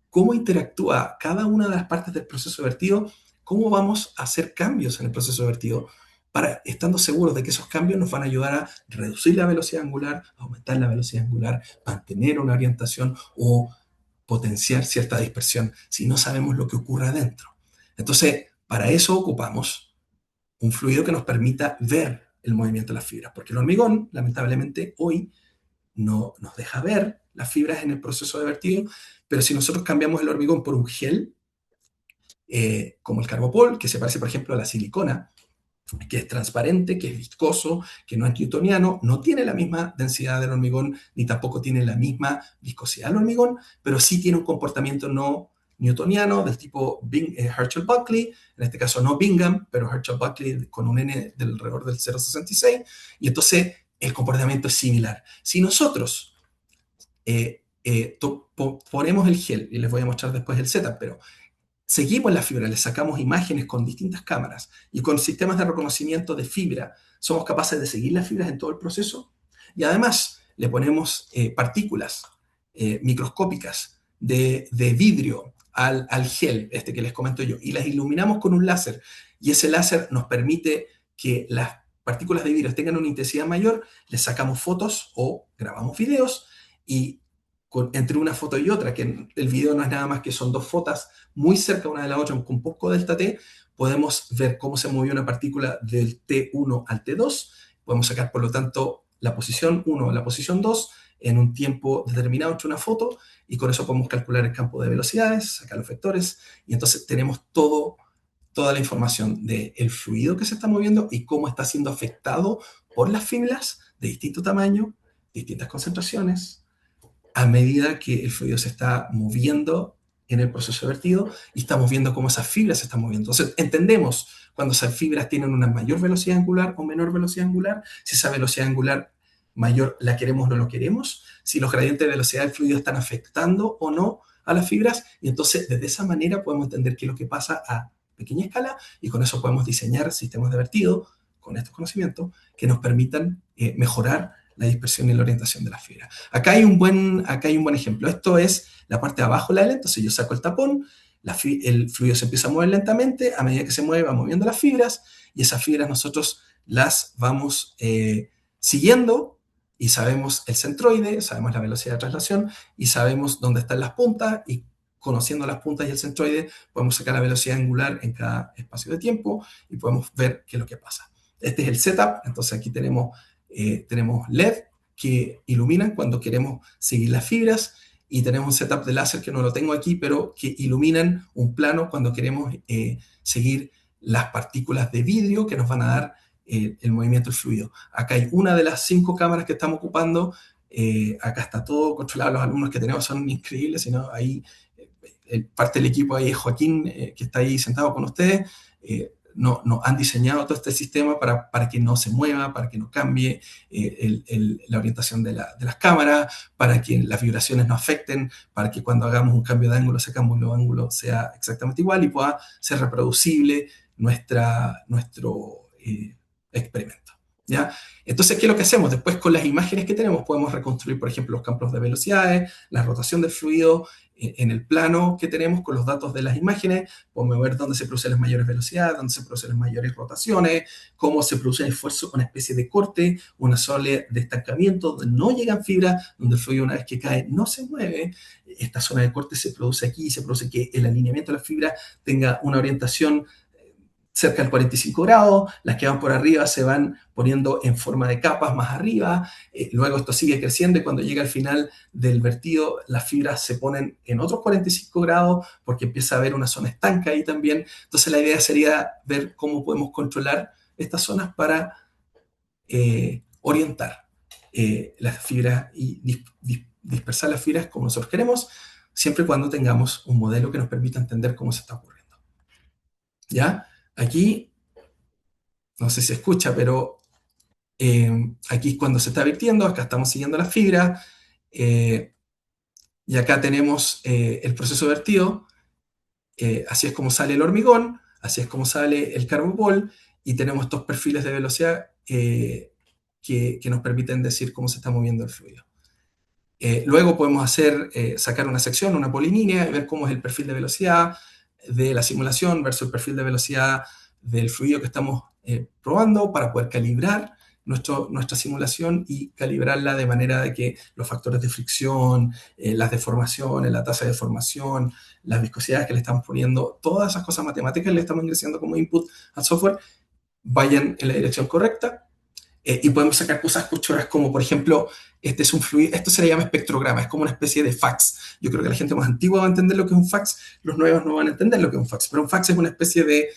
cómo interactúa cada una de las partes del proceso de vertido, ¿cómo vamos a hacer cambios en el proceso de vertido? Estando seguros de que esos cambios nos van a ayudar a reducir la velocidad angular, aumentar la velocidad angular, mantener una orientación o potenciar cierta dispersión, si no sabemos lo que ocurre adentro. Entonces, para eso ocupamos un fluido que nos permita ver el movimiento de las fibras, porque el hormigón, lamentablemente, hoy no nos deja ver las fibras en el proceso de vertido, pero si nosotros cambiamos el hormigón por un gel, como el Carbopol, que se parece, por ejemplo, a la silicona, que es transparente, que es viscoso, que no es newtoniano, no tiene la misma densidad del hormigón, ni tampoco tiene la misma viscosidad del hormigón, pero sí tiene un comportamiento no newtoniano del tipo Herschel-Buckley, en este caso no Bingham, pero Herschel-Buckley con un n del alrededor del 0,66, y entonces el comportamiento es similar. Si nosotros ponemos el gel, y les voy a mostrar después el setup, pero seguimos la fibra, le sacamos imágenes con distintas cámaras y con sistemas de reconocimiento de fibra somos capaces de seguir las fibras en todo el proceso y además le ponemos partículas microscópicas de vidrio al gel, este que les comento yo, y las iluminamos con un láser y ese láser nos permite que las partículas de vidrio tengan una intensidad mayor, les sacamos fotos o grabamos videos y entre una foto y otra, que el video no es nada más que son dos fotos muy cerca una de la otra con poco delta T, podemos ver cómo se movió una partícula del T1 al T2, podemos sacar por lo tanto la posición 1 o la posición 2 en un tiempo determinado entre una foto y con eso podemos calcular el campo de velocidades, sacar los vectores y entonces tenemos toda la información del fluido que se está moviendo y cómo está siendo afectado por las fibras de distinto tamaño, distintas concentraciones, a medida que el fluido se está moviendo en el proceso de vertido y estamos viendo cómo esas fibras se están moviendo. Entonces, entendemos cuando esas fibras tienen una mayor velocidad angular o menor velocidad angular, si esa velocidad angular mayor la queremos o no lo queremos, si los gradientes de velocidad del fluido están afectando o no a las fibras, y entonces desde esa manera podemos entender qué es lo que pasa a pequeña escala y con eso podemos diseñar sistemas de vertido con estos conocimientos que nos permitan mejorar la dispersión y la orientación de las fibras. Acá hay un buen ejemplo. Esto es la parte de abajo de la L, entonces yo saco el tapón, el fluido se empieza a mover lentamente, a medida que se mueve va moviendo las fibras, y esas fibras nosotros las vamos siguiendo, y sabemos el centroide, sabemos la velocidad de traslación, y sabemos dónde están las puntas, y conociendo las puntas y el centroide, podemos sacar la velocidad angular en cada espacio de tiempo, y podemos ver qué es lo que pasa. Este es el setup, entonces aquí tenemos LED que iluminan cuando queremos seguir las fibras y tenemos un setup de láser que no lo tengo aquí, pero que iluminan un plano cuando queremos seguir las partículas de vidrio que nos van a dar el movimiento del fluido. Acá hay una de las 5 cámaras que estamos ocupando, acá está todo controlado, los alumnos que tenemos son increíbles, sino ahí parte del equipo ahí es Joaquín, que está ahí sentado con ustedes, nos han diseñado todo este sistema para que no se mueva, para que no cambie la orientación de las cámaras, para que las vibraciones no afecten, para que cuando hagamos un cambio de ángulo, ese cambio de ángulo sea exactamente igual y pueda ser reproducible nuestro experimento. ¿Ya? Entonces, ¿qué es lo que hacemos? Después, con las imágenes que tenemos, podemos reconstruir, por ejemplo, los campos de velocidades, la rotación del fluido en el plano que tenemos con los datos de las imágenes, podemos ver dónde se producen las mayores velocidades, dónde se producen las mayores rotaciones, cómo se produce el esfuerzo, una especie de corte, una zona de estancamiento, donde no llegan fibras, donde el fluido una vez que cae no se mueve. Esta zona de corte se produce aquí, se produce que el alineamiento de la fibra tenga una orientación cerca del 45 grados, las que van por arriba se van poniendo en forma de capas más arriba, luego esto sigue creciendo y cuando llega al final del vertido las fibras se ponen en otros 45 grados porque empieza a haber una zona estanca ahí también. Entonces la idea sería ver cómo podemos controlar estas zonas para orientar las fibras y dispersar las fibras como nosotros queremos, siempre y cuando tengamos un modelo que nos permita entender cómo se está ocurriendo. ¿Ya? Aquí, no sé si se escucha, pero aquí es cuando se está vertiendo, acá estamos siguiendo las fibras, y acá tenemos el proceso de vertido, así es como sale el hormigón, así es como sale el carbopol, y tenemos estos perfiles de velocidad que nos permiten decir cómo se está moviendo el fluido. Luego podemos sacar una sección, una polilínea, y ver cómo es el perfil de velocidad de la simulación versus el perfil de velocidad del fluido que estamos probando para poder calibrar nuestra simulación y calibrarla de manera de que los factores de fricción, las deformaciones, la tasa de deformación, las viscosidades que le estamos poniendo, todas esas cosas matemáticas que le estamos ingresando como input al software, vayan en la dirección correcta. Y podemos sacar cosas cuchoras como, por ejemplo, este es un fluido, esto se le llama espectrograma, es como una especie de fax. Yo creo que la gente más antigua va a entender lo que es un fax, los nuevos no van a entender lo que es un fax, pero un fax es una especie de,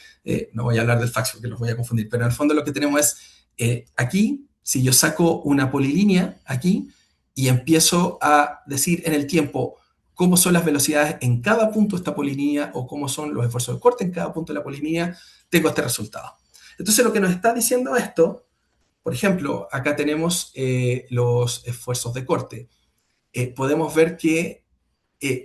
no voy a hablar del fax porque los voy a confundir, pero en el fondo lo que tenemos es, aquí, si yo saco una polilínea aquí y empiezo a decir en el tiempo cómo son las velocidades en cada punto de esta polilínea o cómo son los esfuerzos de corte en cada punto de la polilínea, tengo este resultado. Entonces lo que nos está diciendo esto, por ejemplo, acá tenemos los esfuerzos de corte. Podemos ver que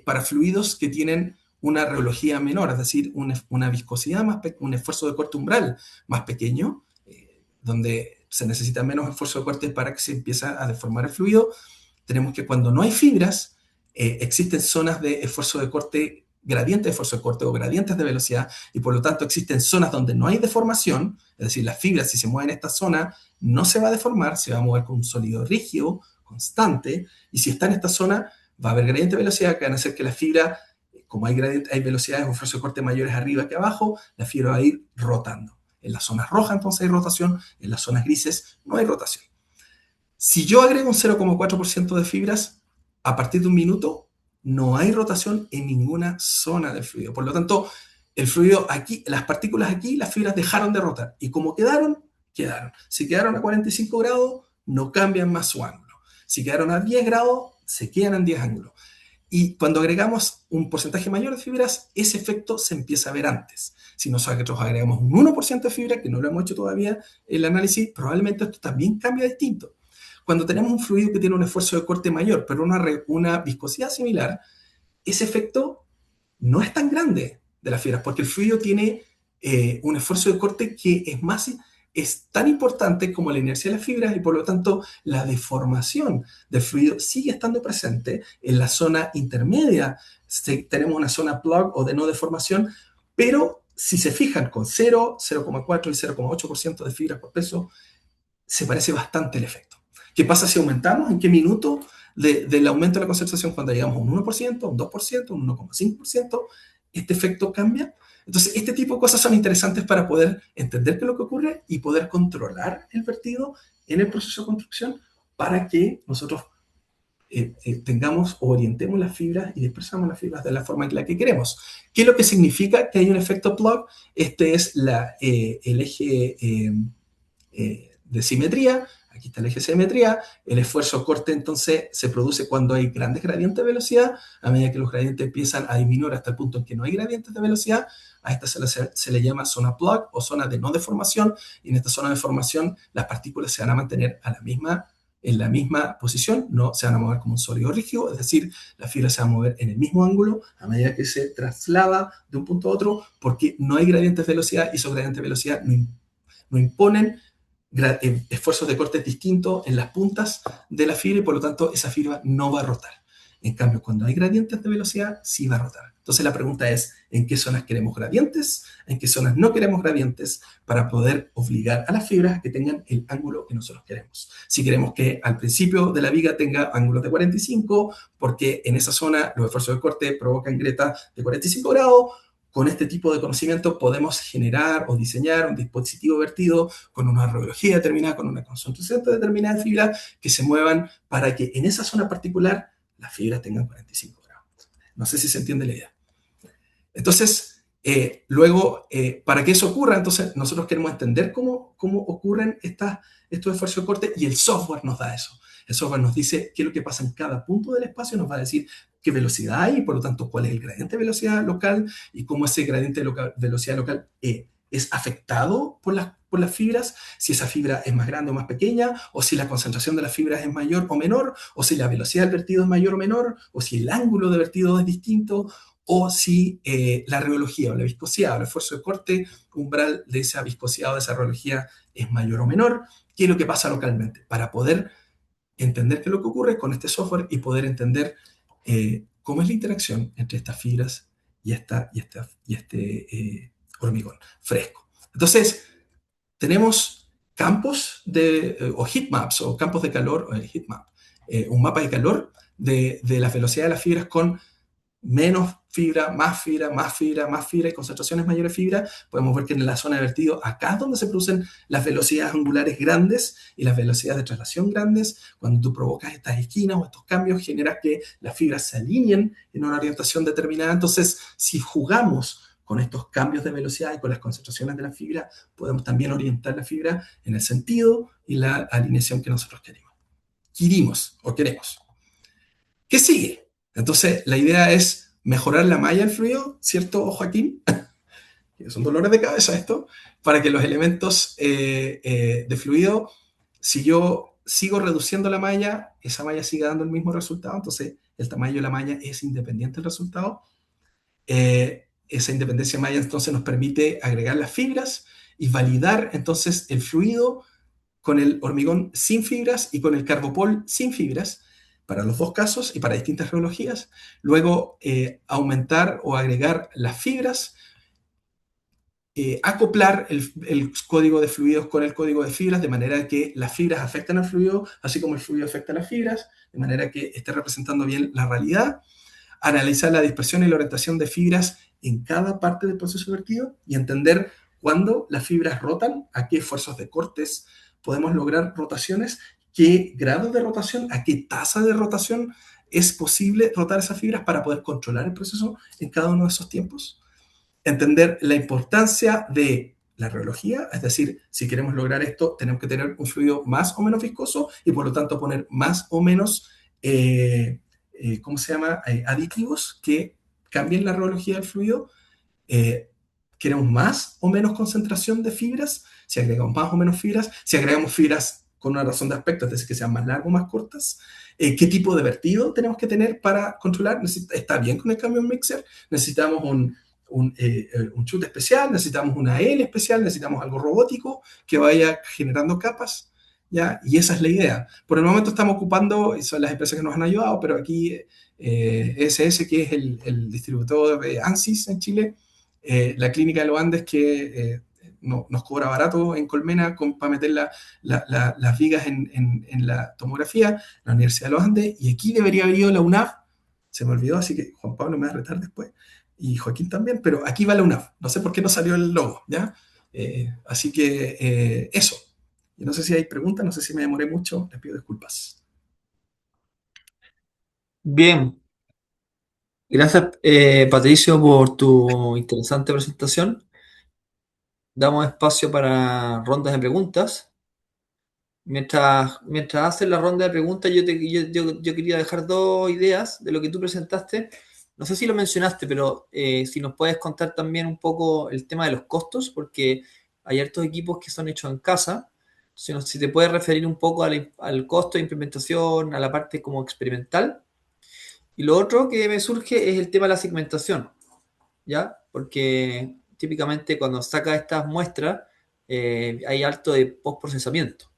para fluidos que tienen una rheología menor, es decir, una viscosidad un esfuerzo de corte umbral más pequeño, donde se necesita menos esfuerzo de corte para que se empiece a deformar el fluido. Tenemos que cuando no hay fibras, existen zonas de esfuerzo de corte, gradientes de esfuerzo de corte o gradientes de velocidad, y por lo tanto existen zonas donde no hay deformación, es decir, las fibras, si se mueven en esta zona, no se va a deformar, se va a mover con un sólido rígido, constante, y si está en esta zona, va a haber gradiente de velocidad que van a hacer que la fibra, como hay velocidades o esfuerzo de corte mayores arriba que abajo, la fibra va a ir rotando. En las zonas rojas entonces hay rotación, en las zonas grises no hay rotación. Si yo agrego un 0,4% de fibras, a partir de un minuto, no hay rotación en ninguna zona del fluido. Por lo tanto, el fluido aquí, las partículas aquí, las fibras dejaron de rotar. Y como quedaron, quedaron. Si quedaron a 45 grados, no cambian más su ángulo. Si quedaron a 10 grados, se quedan en 10 ángulos. Y cuando agregamos un porcentaje mayor de fibras, ese efecto se empieza a ver antes. Si nosotros agregamos un 1% de fibra, que no lo hemos hecho todavía el análisis, probablemente esto también cambia distinto. Cuando tenemos un fluido que tiene un esfuerzo de corte mayor, pero una viscosidad similar, ese efecto no es tan grande de las fibras, porque el fluido tiene un esfuerzo de corte que es tan importante como la inercia de las fibras, y por lo tanto la deformación del fluido sigue estando presente en la zona intermedia. Tenemos una zona plug o de no deformación, pero si se fijan con 0, 0,4 y 0,8% de fibras por peso, se parece bastante el efecto. ¿Qué pasa si aumentamos? ¿En qué minuto del aumento de la concentración cuando llegamos a un 1%, un 2%, un 1,5%? ¿Este efecto cambia? Entonces, este tipo de cosas son interesantes para poder entender qué es lo que ocurre y poder controlar el vertido en el proceso de construcción para que nosotros tengamos o orientemos las fibras y dispersamos las fibras de la forma en la que queremos. ¿Qué es lo que significa que hay un efecto plug? Este es el eje de simetría. Aquí está el eje de simetría. El esfuerzo corte entonces se produce cuando hay grandes gradientes de velocidad. A medida que los gradientes empiezan a disminuir hasta el punto en que no hay gradientes de velocidad, a esta se le llama zona plug o zona de no deformación. Y en esta zona de formación las partículas se van a mantener en la misma posición, no se van a mover como un sólido rígido, es decir, la fibra se va a mover en el mismo ángulo a medida que se traslada de un punto a otro, porque no hay gradientes de velocidad y esos gradientes de velocidad no imponen esfuerzos de corte distintos en las puntas de la fibra y por lo tanto esa fibra no va a rotar. En cambio, cuando hay gradientes de velocidad, sí va a rotar. Entonces la pregunta es, ¿en qué zonas queremos gradientes? ¿En qué zonas no queremos gradientes? Para poder obligar a las fibras a que tengan el ángulo que nosotros queremos. Si queremos que al principio de la viga tenga ángulos de 45, porque en esa zona los esfuerzos de corte provocan grietas de 45 grados, con este tipo de conocimiento podemos generar o diseñar un dispositivo vertido con una radiología determinada, con una concentración determinada de fibras que se muevan para que en esa zona particular las fibras tengan 45 grados. No sé si se entiende la idea. Entonces, luego, para que eso ocurra, entonces nosotros queremos entender cómo ocurren estos esfuerzos de corte y el software nos da eso. El software nos dice qué es lo que pasa en cada punto del espacio, nos va a decir qué velocidad hay y por lo tanto cuál es el gradiente de velocidad local y cómo ese gradiente de velocidad local es afectado por las fibras, si esa fibra es más grande o más pequeña, o si la concentración de las fibras es mayor o menor, o si la velocidad del vertido es mayor o menor, o si el ángulo de vertido es distinto, o si la rheología o la viscosidad o el esfuerzo de corte umbral de esa viscosidad o de esa rheología es mayor o menor, qué es lo que pasa localmente, para poder entender qué es lo que ocurre con este software y poder entender cómo es la interacción entre estas fibras y este hormigón fresco. Entonces, tenemos campos o heat maps o campos de calor, heat map, un mapa de calor de la velocidad de las fibras con menos fibra, más fibra, más fibra, más fibra y concentraciones mayores de fibra. Podemos ver que en la zona de vertido, acá es donde se producen las velocidades angulares grandes y las velocidades de traslación grandes. Cuando tú provocas estas esquinas o estos cambios, generas que las fibras se alineen en una orientación determinada. Entonces, si jugamos con estos cambios de velocidad y con las concentraciones de la fibra, podemos también orientar la fibra en el sentido y la alineación que nosotros queremos. ¿Qué sigue? Entonces, la idea es mejorar la malla del fluido, ¿cierto, Joaquín? Son dolores de cabeza esto, para que los elementos de fluido, si yo sigo reduciendo la malla, esa malla siga dando el mismo resultado, entonces el tamaño de la malla es independiente del resultado. Esa independencia maya entonces nos permite agregar las fibras y validar entonces el fluido con el hormigón sin fibras y con el carbopol sin fibras, para los dos casos y para distintas geologías. Luego, aumentar o agregar las fibras, acoplar el código de fluidos con el código de fibras, de manera que las fibras afectan al fluido, así como el fluido afecta a las fibras, de manera que esté representando bien la realidad. Analizar la dispersión y la orientación de fibras en cada parte del proceso vertido y entender cuándo las fibras rotan, a qué esfuerzos de cortes podemos lograr rotaciones, qué grado de rotación, a qué tasa de rotación es posible rotar esas fibras para poder controlar el proceso en cada uno de esos tiempos. Entender la importancia de la rheología, es decir, si queremos lograr esto, tenemos que tener un fluido más o menos viscoso y por lo tanto poner más o menos, ¿cómo se llama?, aditivos que cambien la rheología del fluido. Eh, ¿Queremos más o menos concentración de fibras? Si agregamos más o menos fibras, si agregamos fibras con una razón de aspecto, es decir, que sean más largas o más cortas. ¿Qué tipo de vertido tenemos que tener para controlar? ¿Está bien con el cambio en mixer? ¿Necesitamos un chute especial? ¿Necesitamos una L especial? ¿Necesitamos algo robótico que vaya generando capas? ¿Ya? Y esa es la idea. Por el momento estamos ocupando, son las empresas que nos han ayudado, pero aquí ESS, que es el distribuidor de ANSYS en Chile, la clínica de los Andes, que nos cobra barato en Colmena para meter las vigas en la tomografía, la Universidad de los Andes, y aquí debería haber ido la UNAV, se me olvidó, así que Juan Pablo me va a retar después, y Joaquín también, pero aquí va la UNAV, no sé por qué no salió el logo, ¿ya? Así que eso. Yo no sé si hay preguntas, no sé si me demoré mucho, les pido disculpas. Bien, gracias Patricio por tu interesante presentación. Damos espacio para rondas de preguntas. Mientras haces la ronda de preguntas, yo quería dejar dos ideas de lo que tú presentaste. No sé si lo mencionaste, pero si nos puedes contar también un poco el tema de los costos, porque hay hartos equipos que son hechos en casa. Si te puedes referir un poco al costo de implementación, a la parte como experimental. Y lo otro que me surge es el tema de la segmentación, ¿ya? Porque típicamente cuando saca estas muestras hay harto de postprocesamiento.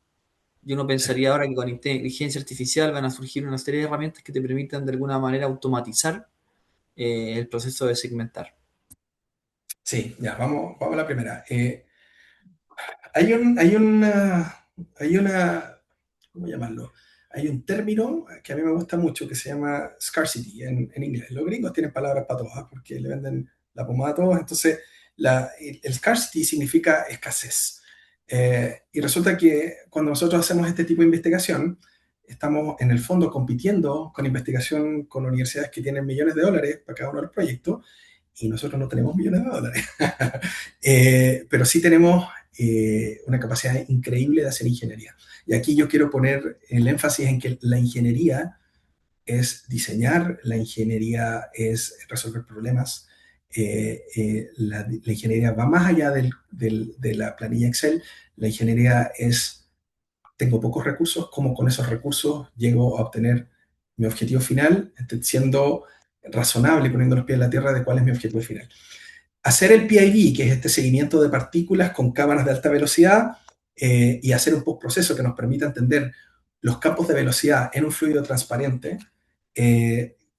Y uno pensaría ahora que con inteligencia artificial van a surgir una serie de herramientas que te permitan de alguna manera automatizar el proceso de segmentar. Sí, ya, vamos a la primera. Hay una, ¿cómo llamarlo? Hay un término que a mí me gusta mucho que se llama scarcity en inglés. Los gringos tienen palabras para todas porque le venden la pomada a todos. Entonces, el scarcity significa escasez. Y resulta que cuando nosotros hacemos este tipo de investigación, estamos en el fondo compitiendo con investigación con universidades que tienen millones de dólares para cada uno de los proyectos y nosotros no tenemos millones de dólares. Pero sí tenemos una capacidad increíble de hacer ingeniería. Y aquí yo quiero poner el énfasis en que la ingeniería es diseñar, la ingeniería es resolver problemas, la ingeniería va más allá de la planilla Excel, la ingeniería es, tengo pocos recursos, cómo con esos recursos llego a obtener mi objetivo final, siendo razonable y poniendo los pies en la tierra de cuál es mi objetivo final. Hacer el PID, que es este seguimiento de partículas con cámaras de alta velocidad, y hacer un postproceso que nos permita entender los campos de velocidad en un fluido transparente,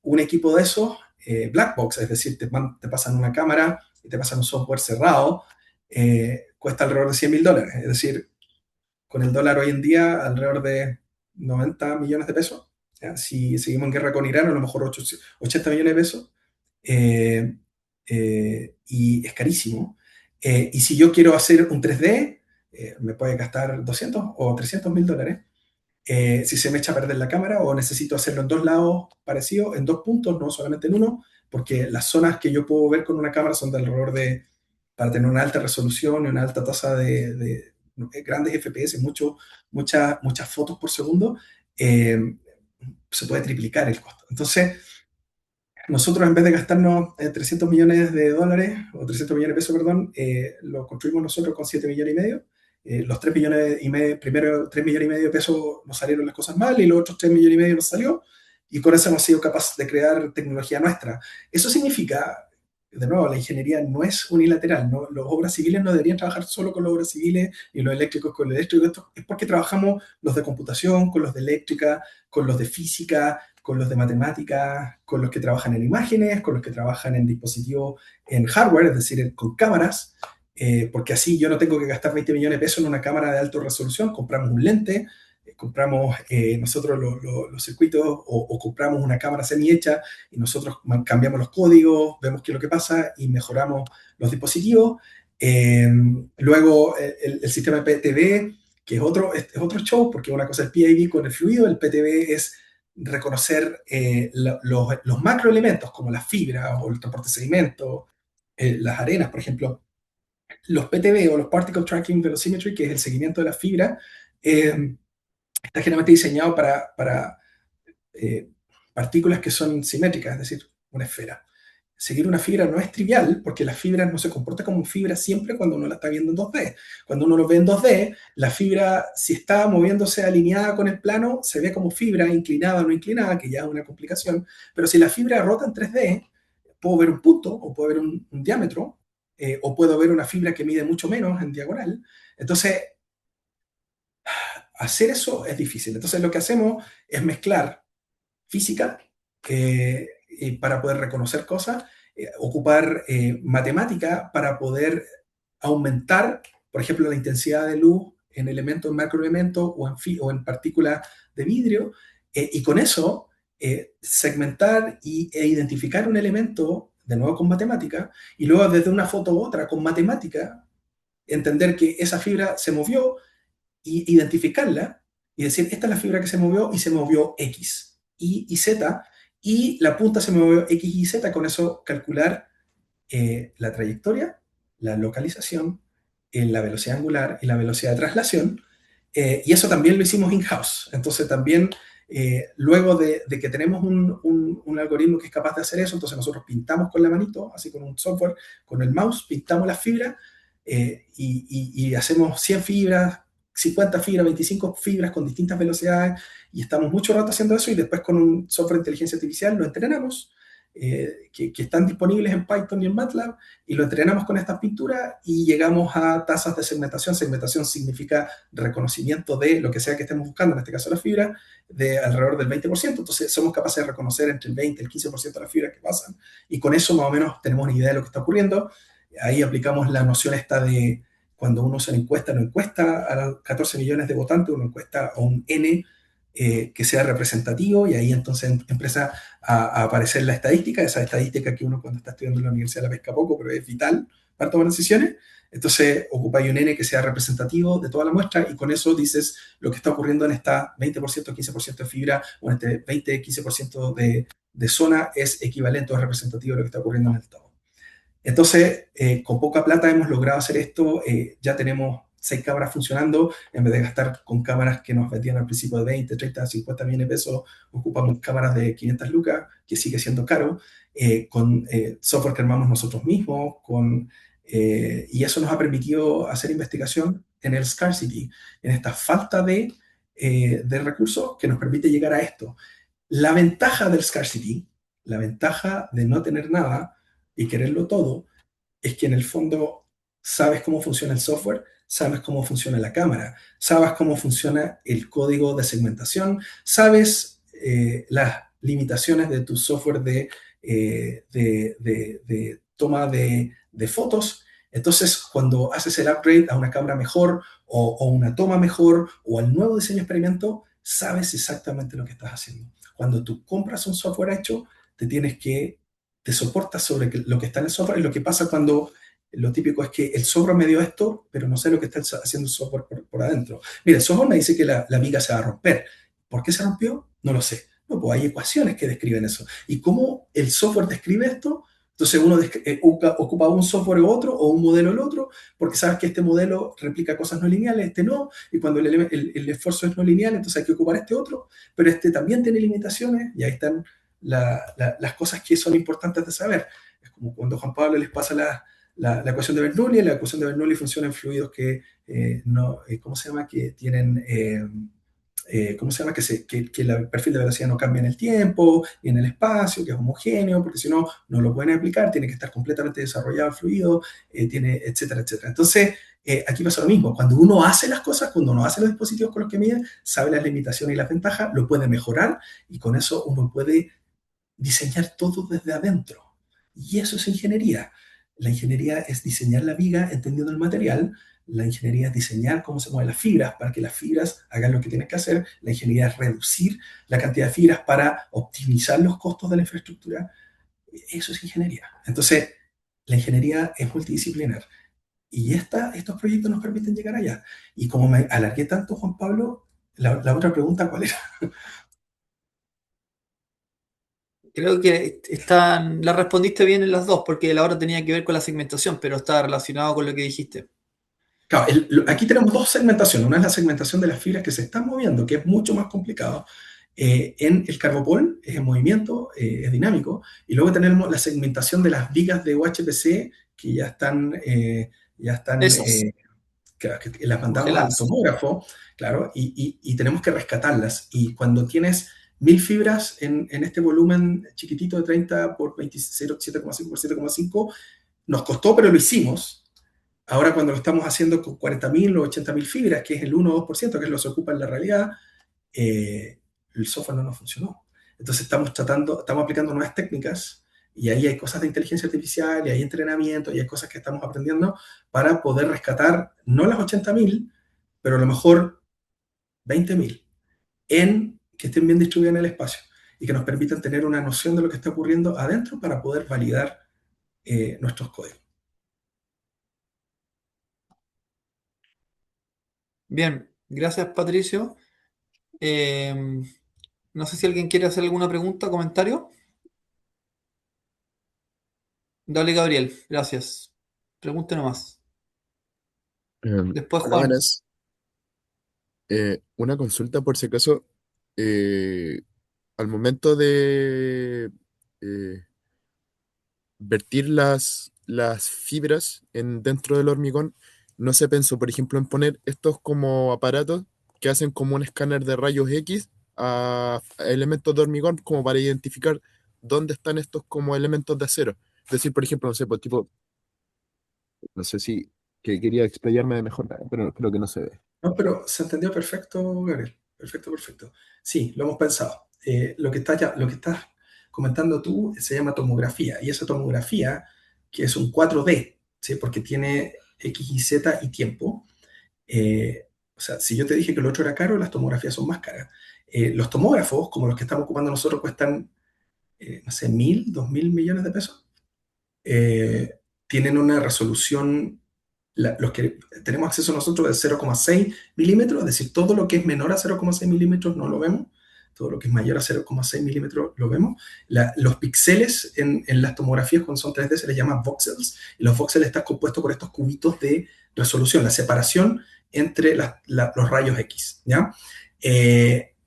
un equipo de esos, black box, es decir, te pasan una cámara y te pasan un software cerrado, cuesta alrededor de $100.000. Es decir, con el dólar hoy en día, alrededor de 90 millones de pesos. ¿Ya? Si seguimos en guerra con Irán, a lo mejor 80 millones de pesos. Y es carísimo. Y si yo quiero hacer un 3D, me puede gastar 200 o $300.000. Si se me echa a perder la cámara o necesito hacerlo en dos lados parecidos, en dos puntos, no solamente en uno, porque las zonas que yo puedo ver con una cámara son de alrededor de, para tener una alta resolución y una alta tasa de grandes FPS, muchas fotos por segundo, se puede triplicar el costo. Entonces, nosotros en vez de gastarnos $300 millones o 300 millones de pesos, perdón, lo construimos nosotros con 7 millones y medio. Los 3 millones y medio, primero 3 millones y medio de pesos nos salieron las cosas mal y los otros 3 millones y medio nos salió y con eso hemos sido capaces de crear tecnología nuestra. Eso significa de nuevo, la ingeniería no es unilateral, ¿no? Los obras civiles no deberían trabajar solo con los obras civiles y los eléctricos con los eléctricos. Esto es porque trabajamos los de computación, con los de eléctrica, con los de física, con los de matemáticas, con los que trabajan en imágenes, con los que trabajan en dispositivos, en hardware, es decir, con cámaras, porque así yo no tengo que gastar 20 millones de pesos en una cámara de alta resolución, compramos un lente, compramos nosotros los circuitos o compramos una cámara semi-hecha y nosotros cambiamos los códigos, vemos qué es lo que pasa y mejoramos los dispositivos. Luego el sistema PTV, que es otro show, porque una cosa es el PID con el fluido, el PTV es reconocer los macroelementos como las fibras o el transporte de sedimentos, las arenas, por ejemplo. Los PTV o los Particle Tracking Velocimetry, que es el seguimiento de las fibras, está generalmente diseñado para partículas que son simétricas, es decir, una esfera. Seguir una fibra no es trivial porque las fibras no se comportan como fibras siempre cuando uno la está viendo en 2D. Cuando uno lo ve en 2D, la fibra, si está moviéndose alineada con el plano, se ve como fibra inclinada o no inclinada, que ya es una complicación. Pero si la fibra rota en 3D, puedo ver un punto o puedo ver un diámetro o puedo ver una fibra que mide mucho menos en diagonal. Entonces, hacer eso es difícil. Entonces, lo que hacemos es mezclar física para poder reconocer cosas, ocupar matemática para poder aumentar, por ejemplo, la intensidad de luz en elementos, en macroelementos o en partículas de vidrio, y con eso segmentar e identificar un elemento, de nuevo con matemática, y luego desde una foto u otra con matemática, entender que esa fibra se movió y identificarla y decir, esta es la fibra que se movió X, Y Z, y la punta se movió X, Y, Z, con eso calcular la trayectoria, la localización, la velocidad angular y la velocidad de traslación, y eso también lo hicimos in-house. Entonces también, luego de que tenemos un algoritmo que es capaz de hacer eso, entonces nosotros pintamos con la manito, así con un software, con el mouse, pintamos las fibras y hacemos 100 fibras, 50 fibras, 25 fibras con distintas velocidades, y estamos mucho rato haciendo eso, y después con un software de inteligencia artificial lo entrenamos, que están disponibles en Python y en MATLAB, y lo entrenamos con estas pinturas y llegamos a tasas de segmentación. Segmentación significa reconocimiento de lo que sea que estemos buscando, en este caso la fibra, de alrededor del 20%. Entonces somos capaces de reconocer entre el 20 y el 15% de las fibras que pasan, y con eso más o menos tenemos una idea de lo que está ocurriendo. Ahí aplicamos la noción esta de cuando uno usa una encuesta, no encuesta a los 14 millones de votantes, uno encuesta a un N que sea representativo, y ahí entonces empieza a aparecer la estadística, esa estadística que uno cuando está estudiando en la universidad la pesca poco, pero es vital para tomar decisiones. Entonces ocupáis un N que sea representativo de toda la muestra, y con eso dices lo que está ocurriendo en esta 20%, 15% de fibra, o en este 20, 15% de zona es equivalente o es representativo de lo que está ocurriendo en el todo. Entonces, con poca plata hemos logrado hacer esto. Ya tenemos 6 cámaras funcionando. En vez de gastar con cámaras que nos vendían al principio de 20, 30, 50 millones de pesos, ocupamos cámaras de 500 lucas, que sigue siendo caro, con software que armamos nosotros mismos, y eso nos ha permitido hacer investigación en el scarcity, en esta falta de recursos, que nos permite llegar a esto. La ventaja del scarcity, la ventaja de no tener nada y quererlo todo, es que en el fondo sabes cómo funciona el software, sabes cómo funciona la cámara, sabes cómo funciona el código de segmentación, sabes las limitaciones de tu software de toma de fotos. Entonces, cuando haces el upgrade a una cámara mejor o una toma mejor o al nuevo diseño experimento, sabes exactamente lo que estás haciendo. Cuando tú compras un software hecho, te soportas sobre lo que está en el software. Y lo que pasa cuando lo típico es que el software me dio esto, pero no sé lo que está haciendo el software por adentro. Mira, el software me dice que la viga se va a romper. ¿Por qué se rompió? No lo sé. No, pues hay ecuaciones que describen eso. ¿Y cómo el software describe esto? Entonces uno ocupa un software u otro, o un modelo el otro, porque sabes que este modelo replica cosas no lineales, este no, y cuando el esfuerzo es no lineal, entonces hay que ocupar este otro, pero este también tiene limitaciones, y ahí están las cosas que son importantes de saber. Es como cuando Juan Pablo les pasa la ecuación de Bernoulli. La ecuación de Bernoulli funciona en fluidos que ¿cómo se llama? Que tienen ¿cómo se llama? Que el perfil de velocidad no cambia en el tiempo ni en el espacio, que es homogéneo, porque si no, no lo pueden aplicar, tiene que estar completamente desarrollado el fluido, etcétera, etcétera. Entonces, aquí pasa lo mismo. Cuando uno hace las cosas, cuando uno hace los dispositivos con los que mide, sabe las limitaciones y las ventajas, lo puede mejorar y con eso uno puede diseñar todo desde adentro. Y eso es ingeniería. La ingeniería es diseñar la viga entendiendo el material. La ingeniería es diseñar cómo se mueven las fibras para que las fibras hagan lo que tienen que hacer. La ingeniería es reducir la cantidad de fibras para optimizar los costos de la infraestructura. Eso es ingeniería. Entonces, la ingeniería es multidisciplinar. Y estos proyectos nos permiten llegar allá. Y como me alargué tanto, Juan Pablo, la otra pregunta, ¿cuál era? Creo que la respondiste bien en las dos, porque la otra tenía que ver con la segmentación, pero está relacionado con lo que dijiste. Claro, aquí tenemos dos segmentaciones. Una es la segmentación de las fibras que se están moviendo, que es mucho más complicado. En el Carbopol es en movimiento, es dinámico. Y luego tenemos la segmentación de las vigas de UHPC que ya están Esas, que las mandamos al congeladas. tomógrafo, claro, y tenemos que rescatarlas. Y cuando tienes 1000 fibras en este volumen chiquitito de 30 por 7,5 por 7,5, nos costó, pero lo hicimos. Ahora cuando lo estamos haciendo con 40.000 o 80.000 fibras, que es el 1 o 2%, que es lo que se ocupa en la realidad, el software no nos funcionó. Entonces estamos aplicando nuevas técnicas y ahí hay cosas de inteligencia artificial y hay entrenamiento y hay cosas que estamos aprendiendo para poder rescatar no las 80.000, pero a lo mejor 20.000 que estén bien distribuidas en el espacio y que nos permitan tener una noción de lo que está ocurriendo adentro para poder validar nuestros códigos. Bien, gracias Patricio. No sé si alguien quiere hacer alguna pregunta, comentario. Dale, Gabriel, gracias. Pregunte nomás. Después Hola, Juan. buenas. Una consulta por si acaso. eh, Al momento de eh, vertir las fibras dentro del hormigón, no se pensó, por ejemplo, en poner estos como aparatos que hacen como un escáner de rayos X a elementos de hormigón como para identificar dónde están estos como elementos de acero. Es decir, por ejemplo, no sé, pues tipo, no sé si que quería explayarme mejor, pero creo que no se ve. No, pero se entendió perfecto, Gabriel. Perfecto, perfecto. Sí, lo hemos pensado. Lo que estás comentando tú se llama tomografía. Y esa tomografía, que es un 4D, ¿sí? Porque tiene X y Z y tiempo. O sea, si yo te dije que lo otro era caro, las tomografías son más caras. Los tomógrafos, como los que estamos ocupando nosotros, cuestan, no sé, 1.000, 2.000 millones de pesos. Tienen una resolución, los que tenemos acceso nosotros de 0,6 milímetros, es decir, todo lo que es menor a 0,6 milímetros no lo vemos, todo lo que es mayor a 0,6 milímetros lo vemos. Los píxeles en las tomografías cuando son 3D se les llama voxels, y los voxels están compuestos por estos cubitos de resolución, la separación entre los rayos X, ¿ya?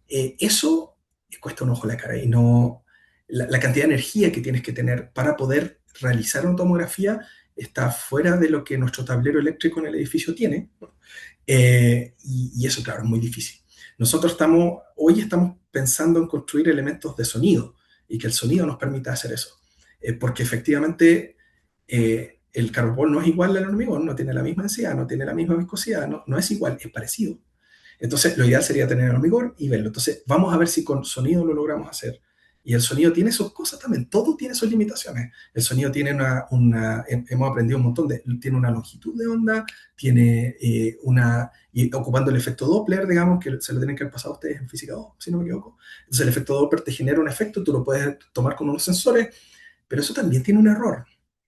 Eso cuesta un ojo a la cara y no, la cantidad de energía que tienes que tener para poder realizar una tomografía está fuera de lo que nuestro tablero eléctrico en el edificio tiene, y eso, claro, es muy difícil. Nosotros hoy estamos pensando en construir elementos de sonido y que el sonido nos permita hacer eso, porque efectivamente el carbón no es igual al hormigón, no tiene la misma densidad, no tiene la misma viscosidad, no es igual, es parecido. Entonces, lo ideal sería tener el hormigón y verlo. Entonces, vamos a ver si con sonido lo logramos hacer. Y el sonido tiene sus cosas también, todo tiene sus limitaciones. El sonido tiene hemos aprendido un montón tiene una longitud de onda, tiene y ocupando el efecto Doppler, digamos, que se lo tienen que haber pasado a ustedes en física 2, si no me equivoco. Entonces el efecto Doppler te genera un efecto, tú lo puedes tomar con unos sensores, pero eso también tiene un error,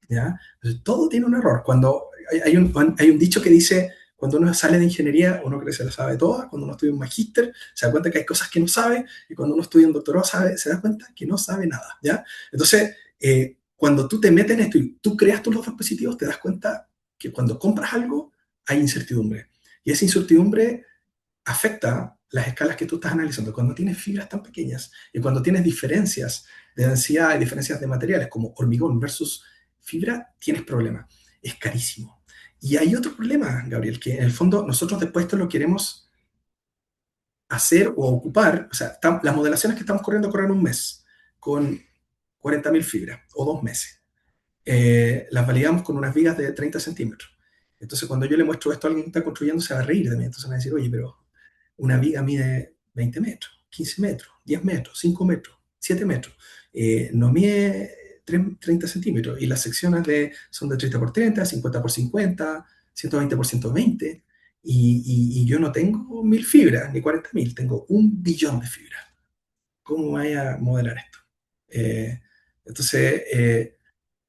¿ya? Entonces, todo tiene un error. Cuando hay un dicho que dice, cuando uno sale de ingeniería, uno cree que se lo sabe toda. Cuando uno estudia un magíster, se da cuenta que hay cosas que no sabe. Y cuando uno estudia un doctorado, se da cuenta que no sabe nada, ¿ya? Entonces, cuando tú te metes en esto y tú creas tus los dispositivos, te das cuenta que cuando compras algo, hay incertidumbre. Y esa incertidumbre afecta las escalas que tú estás analizando. Cuando tienes fibras tan pequeñas y cuando tienes diferencias de densidad y diferencias de materiales, como hormigón versus fibra, tienes problemas. Es carísimo. Y hay otro problema, Gabriel, que en el fondo nosotros después esto lo queremos hacer o ocupar, o sea, las modelaciones que estamos corriendo corren un mes con 40.000 fibras o 2 meses. Las validamos con unas vigas de 30 centímetros. Entonces, cuando yo le muestro esto a alguien que está construyendo, se va a reír de mí. Entonces, me va a decir, oye, pero una viga mide 20 metros, 15 metros, 10 metros, 5 metros, 7 metros. No mide 30 centímetros. Y las secciones son de 30 por 30, 50 por 50, 120 por 120. Y yo no tengo 1.000 fibras, ni 40.000, tengo 1 billón de fibras. ¿Cómo voy a modelar esto? Eh, entonces,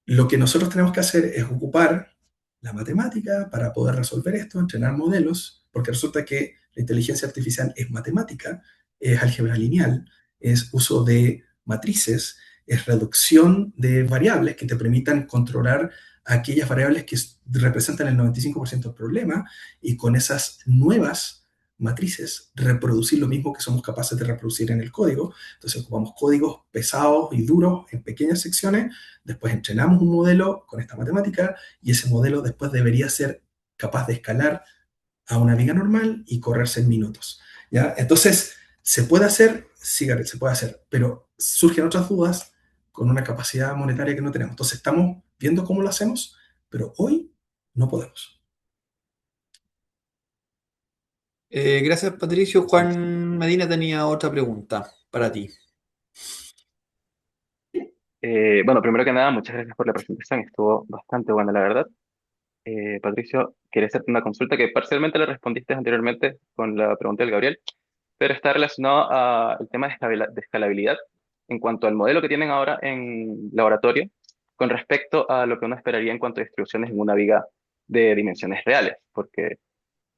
lo que nosotros tenemos que hacer es ocupar la matemática para poder resolver esto, entrenar modelos, porque resulta que la inteligencia artificial es matemática, es álgebra lineal, es uso de matrices, es reducción de variables que te permitan controlar aquellas variables que representan el 95% del problema y con esas nuevas matrices reproducir lo mismo que somos capaces de reproducir en el código. Entonces ocupamos códigos pesados y duros en pequeñas secciones. Después entrenamos un modelo con esta matemática y ese modelo después debería ser capaz de escalar a una viga normal y correrse en minutos. ¿Ya? Entonces, ¿se puede hacer? Sí, Gabriel, se puede hacer, pero surgen otras dudas con una capacidad monetaria que no tenemos. Entonces, estamos viendo cómo lo hacemos, pero hoy no podemos. Gracias, Patricio. Juan Medina tenía otra pregunta para ti. Bueno, primero que nada, muchas gracias por la presentación, estuvo bastante buena, la verdad. Patricio, quería hacerte una consulta que parcialmente le respondiste anteriormente con la pregunta del Gabriel, pero está relacionado al tema de escalabilidad en cuanto al modelo que tienen ahora en laboratorio con respecto a lo que uno esperaría en cuanto a distribuciones en una viga de dimensiones reales, porque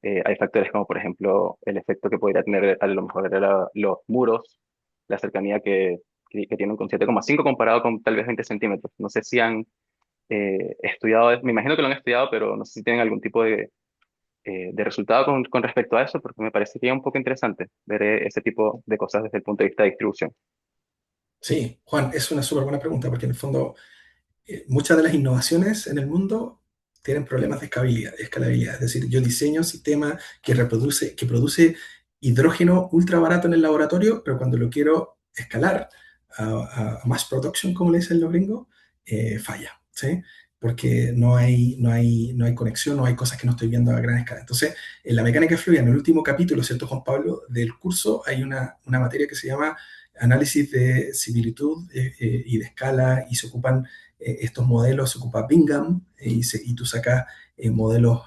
hay factores como, por ejemplo, el efecto que podría tener a lo mejor los muros, la cercanía que tienen con 7,5 comparado con tal vez 20 centímetros. No sé si han estudiado, me imagino que lo han estudiado, pero no sé si tienen algún tipo de resultado con respecto a eso, porque me parecería un poco interesante ver ese tipo de cosas desde el punto de vista de distribución. Sí, Juan, es una súper buena pregunta porque en el fondo muchas de las innovaciones en el mundo tienen problemas de escalabilidad. Es decir, yo diseño un sistema que produce hidrógeno ultra barato en el laboratorio, pero cuando lo quiero escalar a mass production, como le dicen los gringos, falla, ¿sí? Porque no hay conexión, no hay cosas que no estoy viendo a gran escala. Entonces, en la mecánica fluida, en el último capítulo, ¿cierto, Juan Pablo, del curso, hay una materia que se llama análisis de similitud y de escala, y se ocupan estos modelos, se ocupa Bingham y tú sacas modelos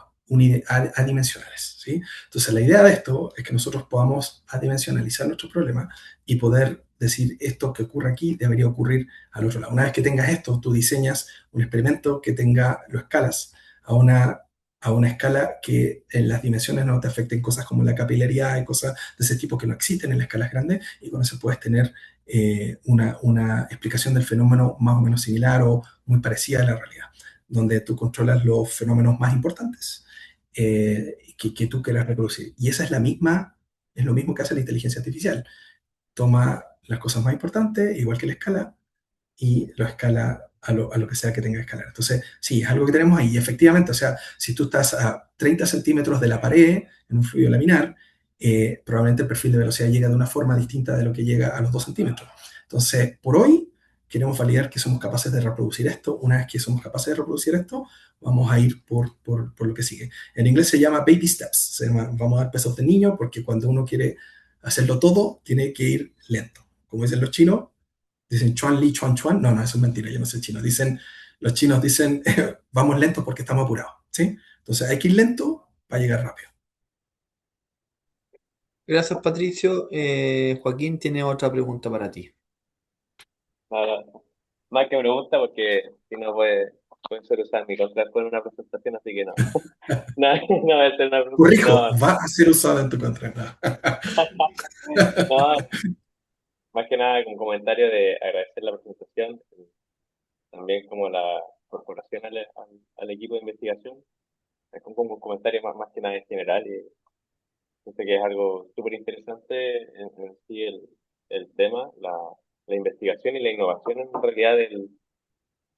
adimensionales, ¿sí? Entonces la idea de esto es que nosotros podamos adimensionalizar nuestro problema y poder decir esto que ocurre aquí debería ocurrir al otro lado. Una vez que tengas esto, tú diseñas un experimento que lo escalas a una escala que en las dimensiones no te afecten cosas como la capilaridad y cosas de ese tipo que no existen en las escalas grandes, y con eso puedes tener una explicación del fenómeno más o menos similar o muy parecida a la realidad, donde tú controlas los fenómenos más importantes que tú quieras reproducir. Y esa es lo mismo que hace la inteligencia artificial. Toma las cosas más importantes, igual que la escala, y lo escala a lo que sea que tenga que escalar. Entonces, sí, es algo que tenemos ahí. Y efectivamente, o sea, si tú estás a 30 centímetros de la pared en un fluido laminar, probablemente el perfil de velocidad llega de una forma distinta de lo que llega a los 2 centímetros. Entonces, por hoy, queremos validar que somos capaces de reproducir esto. Una vez que somos capaces de reproducir esto, vamos a ir por lo que sigue. En inglés se llama baby steps. Vamos a dar pasos de niño, porque cuando uno quiere hacerlo todo, tiene que ir lento. Como dicen los chinos, dicen chuan li, chuan chuan. No, no, eso es mentira, yo no soy chino. Los chinos dicen, vamos lentos porque estamos apurados, ¿sí? Entonces hay que ir lento para llegar rápido. Gracias, Patricio. Joaquín tiene otra pregunta para ti. Nada, más que pregunta porque si no pueden ser usar mi contra con una presentación, así que no. No, no va a ser una pregunta. Corrijo, No, va a ser usado en tu contra. No. no, más que nada como comentario de agradecer la presentación, también como la corporación al equipo de investigación. Es como un comentario más que nada en general y pienso que es algo súper interesante en sí el tema, la investigación y la innovación en realidad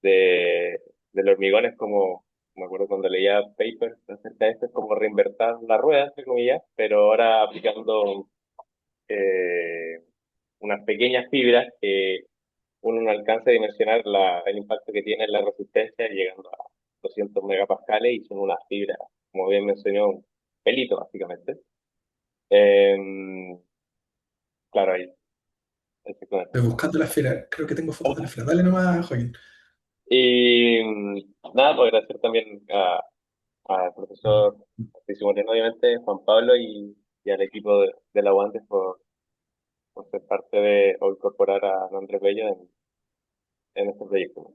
de, del hormigón es como, me acuerdo cuando leía papers acerca de esto, es como reinventar la rueda, entre comillas, pero ahora aplicando eh, unas pequeñas fibras que uno no alcanza a dimensionar el impacto que tiene en la resistencia, llegando a 200 megapascales, y son unas fibras, como bien mencionó, un pelito básicamente. Eh, claro, ahí, exactamente. Estoy buscando la esfera, creo que tengo fotos de la esfera. Dale nomás, Joaquín. Y nada, pues agradecer también al profesor Patricio Moreno, obviamente, Juan Pablo y al equipo de la Aguantes por ser parte de o incorporar a Andrés Bello en este proyecto.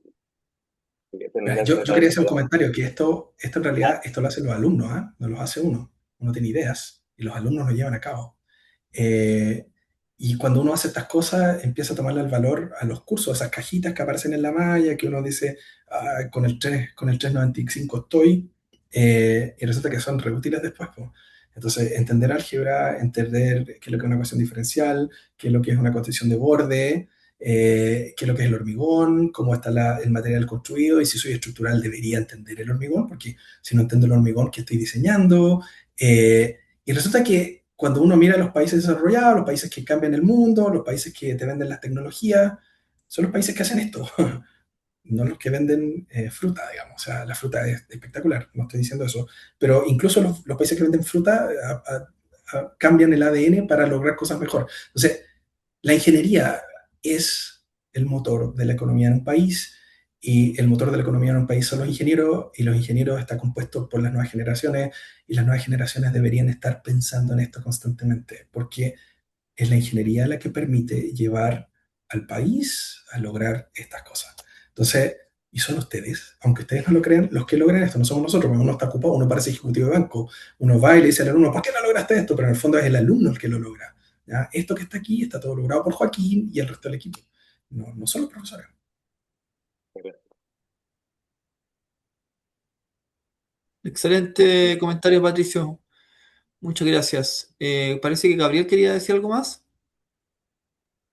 Así que Mira, yo quería hacer un comentario, que esto en realidad esto lo hacen los alumnos, ¿ah? No lo hace uno. Uno tiene ideas y los alumnos lo llevan a cabo. Eh, y cuando uno hace estas cosas, empieza a tomarle el valor a los cursos, esas cajitas que aparecen en la malla, que uno dice, "Ah, con el 395 estoy", y resulta que son reútiles después, po. Entonces, entender álgebra, entender qué es lo que es una ecuación diferencial, qué es lo que es una condición de borde, qué es lo que es el hormigón, cómo está el material construido, y si soy estructural debería entender el hormigón, porque si no entiendo el hormigón, ¿qué estoy diseñando? Y resulta que cuando uno mira los países desarrollados, los países que cambian el mundo, los países que te venden las tecnologías, son los países que hacen esto, no los que venden fruta, digamos. O sea, la fruta es espectacular, no estoy diciendo eso, pero incluso los países que venden fruta cambian el ADN para lograr cosas mejor. Entonces, la ingeniería es el motor de la economía en un país, y el motor de la economía en un país son los ingenieros, y los ingenieros están compuestos por las nuevas generaciones, y las nuevas generaciones deberían estar pensando en esto constantemente, porque es la ingeniería la que permite llevar al país a lograr estas cosas. Entonces, y son ustedes, aunque ustedes no lo crean, los que logran esto, no somos nosotros, porque uno está ocupado, uno parece ejecutivo de banco, uno va y le dice al alumno, ¿por qué no lograste esto? Pero en el fondo es el alumno el que lo logra. ¿Ya? Esto que está aquí está todo logrado por Joaquín y el resto del equipo, no son los profesores. Excelente comentario, Patricio. Muchas gracias. Parece que Gabriel quería decir algo más,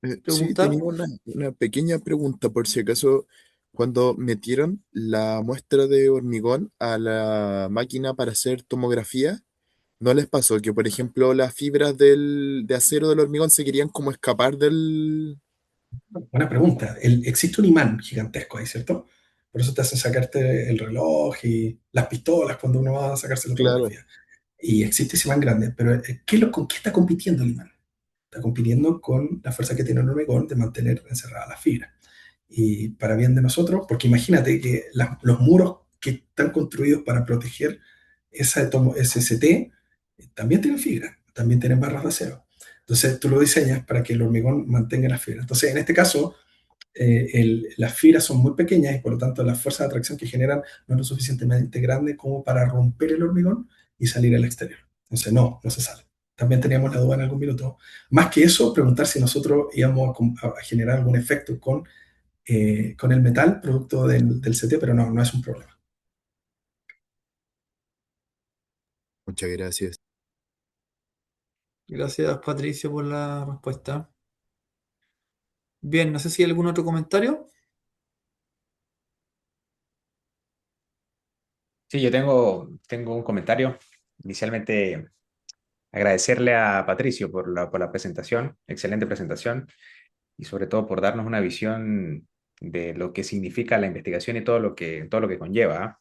Sí, preguntar. tenía una pequeña pregunta por si acaso, cuando metieron la muestra de hormigón a la máquina para hacer tomografía, ¿no les pasó que, por ejemplo, las fibras de acero del hormigón se querían como escapar del... Buena pregunta. Existe un imán gigantesco ahí, ¿cierto? Por eso te hacen sacarte el reloj y las pistolas cuando uno va a sacarse la Claro. tomografía. Y existe ese imán grande, pero ¿con qué está compitiendo el imán? Está compitiendo con la fuerza que tiene el hormigón de mantener encerrada la fibra. Y para bien de nosotros, porque imagínate que los muros que están construidos para proteger ese ST también tienen fibra, también tienen barras de acero. Entonces tú lo diseñas para que el hormigón mantenga la fibra. Entonces, en este caso, las fibras son muy pequeñas, y por lo tanto la fuerza de atracción que generan no es lo suficientemente grande como para romper el hormigón y salir al exterior. Entonces no se sale. También teníamos la duda en algún minuto. Más que eso, preguntar si nosotros íbamos a generar algún efecto con el metal producto del CT, pero no es un problema. Muchas gracias. Gracias, Patricio, por la respuesta. Bien, no sé si hay algún otro comentario. Sí, yo tengo un comentario. Inicialmente, agradecerle a Patricio por la presentación, excelente presentación, y sobre todo por darnos una visión de lo que significa la investigación y todo lo que conlleva. ¿Ah?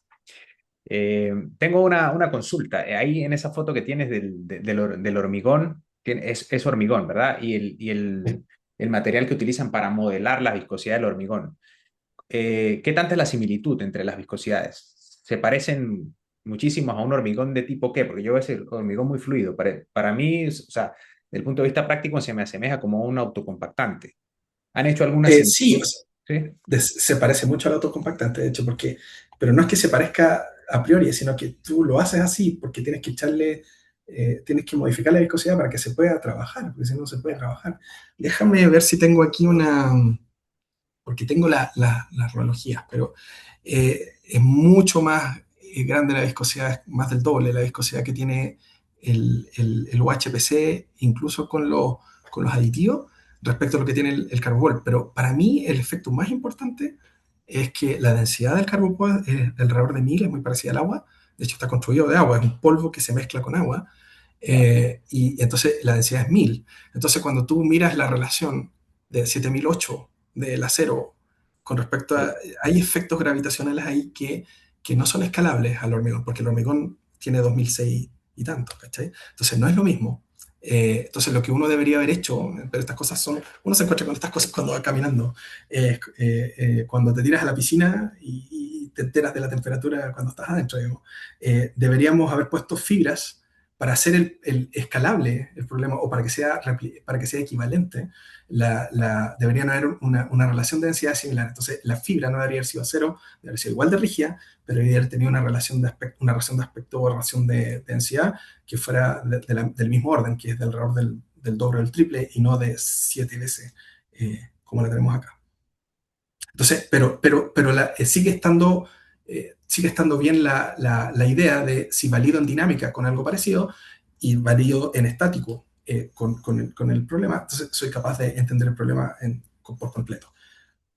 Tengo una consulta. Ahí en esa foto que tienes del hormigón, es hormigón, ¿verdad? Y el material que utilizan para modelar la viscosidad del hormigón. ¿Qué tanta es la similitud entre las viscosidades? ¿Se parecen muchísimo a un hormigón de tipo qué? Porque yo veo ese hormigón muy fluido. Para mí, o sea, desde el punto de vista práctico, se me asemeja como a un autocompactante. ¿Han hecho alguna Sí, similitud? ¿Sí? se parece mucho al autocompactante, de hecho, pero no es que se parezca a priori, sino que tú lo haces así porque tienes que modificar la viscosidad para que se pueda trabajar, porque si no se puede trabajar. Déjame ver si tengo aquí porque tengo las reologías, pero es mucho más grande la viscosidad, es más del doble la viscosidad que tiene el UHPC, incluso con los aditivos, respecto a lo que tiene el carbopol. Pero para mí el efecto más importante es que la densidad del carbopol es de alrededor de 1000, es muy parecida al agua. De hecho, está construido de agua, es un polvo que se mezcla con agua. Wow. Y entonces la densidad es 1000. Entonces cuando tú miras la relación de 7008 del acero con respecto a... Sí. Hay efectos gravitacionales ahí que no son escalables al hormigón, porque el hormigón tiene 2006 y tanto, ¿cachai? Entonces no es lo mismo. Entonces lo que uno debería haber hecho, pero estas cosas son, uno se encuentra con estas cosas cuando va caminando, cuando te tiras a la piscina y te enteras de la temperatura cuando estás adentro, digamos. Deberíamos haber puesto fibras para hacer escalable el problema o para que sea equivalente, deberían haber una relación de densidad similar. Entonces, la fibra no debería haber sido cero, debería haber sido igual de rígida, pero debería haber tenido una relación de aspecto o relación de densidad que fuera del mismo orden, que es de alrededor del doble o del triple y no de 7 veces como la tenemos acá. Entonces, sigue estando bien la idea de si valido en dinámica con algo parecido y valido en estático con el problema, entonces soy capaz de entender el problema por completo.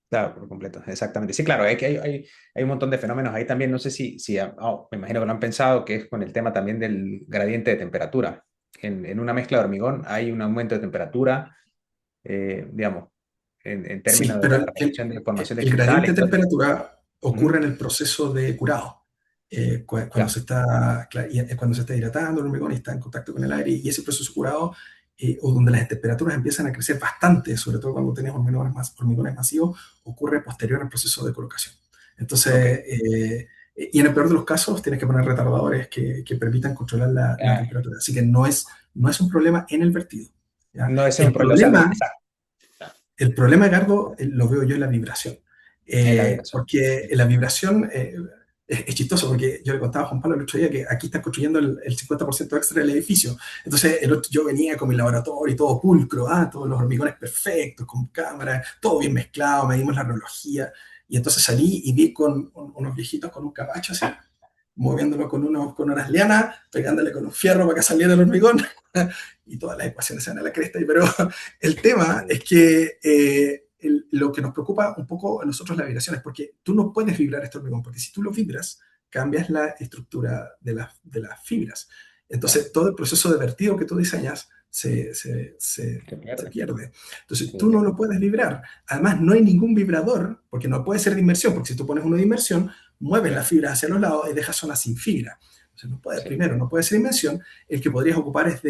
Claro, por completo, exactamente. Sí, claro, hay un montón de fenómenos ahí también. No sé me imagino que lo han pensado, que es con el tema también del gradiente de temperatura. En una mezcla de hormigón hay un aumento de temperatura, digamos, en Sí, términos de pero la repetición de la formación de el gradiente cristales y de todo eso. temperatura Ujú. ocurre en el proceso de curado, cuando Ya, se está, cuando se está hidratando el hormigón y está en contacto con el aire, y ese proceso curado, o donde las temperaturas empiezan a crecer bastante, sobre todo cuando tienes hormigones masivos, ocurre posterior al proceso de colocación. ok. Entonces, y en el peor de los casos, tienes que poner retardadores que permitan controlar la Ah, temperatura. Así que no es un problema en el vertido. ¿Ya? no es un El problema, o sea, problema exacto, el problema, Edgardo, lo veo yo en la vibración. en la vibración. Porque la vibración es chistoso, porque yo le contaba a Juan Pablo el otro día que aquí están construyendo el 50% extra del edificio. Entonces, yo venía con mi laboratorio, todo pulcro, todos los hormigones perfectos, con cámara, todo bien mezclado, medimos la radiología. Y entonces salí y vi con unos viejitos con un capacho así, moviéndolo con unas lianas, pegándole con un fierro para que saliera el hormigón, y todas las ecuaciones se van a la cresta, pero el tema es que lo que nos preocupa un poco a nosotros es la vibración, es porque tú no puedes vibrar este hormigón, porque si tú lo vibras, cambias la estructura de las fibras. Claro, Entonces, todo el proceso de vertido que tú diseñas se se pierde. pierde. Entonces, Sí, tú no sí. lo puedes vibrar. Además, no hay ningún vibrador, porque no puede ser de inmersión, porque si tú pones uno de inmersión, mueves las fibras hacia los lados y dejas zonas sin fibra. Entonces, Sí, primero, no puede ser inmersión. El que podrías ocupar es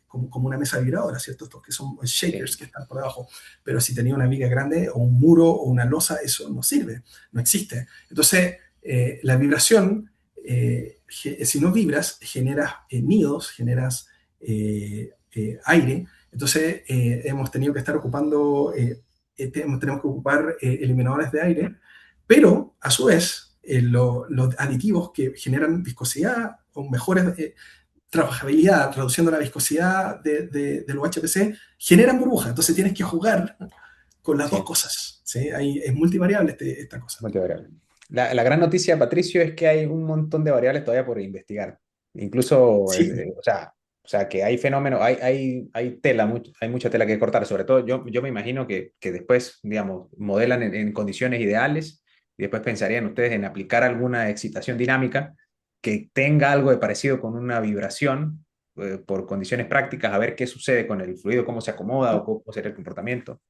como una mesa vibradora, ¿cierto? Estos que son shakers sí, que están por debajo. Pero si tenía una viga grande o un muro o una losa, eso no sirve, no existe. Entonces, la vibración, si no vibras, generas nidos, generas aire. Entonces, hemos tenido que estar ocupando, tenemos que ocupar eliminadores de aire, pero a su vez, los aditivos que generan viscosidad o mejores trabajabilidad, reduciendo la viscosidad de los HPC, generan burbujas. Entonces tienes que jugar con las dos sí, cosas. ¿Sí? Es multivariable esta cosa. multivariable. La gran noticia, Patricio, es que hay un montón de variables todavía por investigar. Incluso, Sí, o sea, que hay fenómenos, hay tela, hay mucha tela que cortar. Sobre todo, yo me imagino que después, digamos, modelan en condiciones ideales y después pensarían ustedes en aplicar alguna excitación dinámica que tenga algo de parecido con una vibración por condiciones prácticas, a ver qué sucede con el fluido, cómo se acomoda o cómo sería el comportamiento.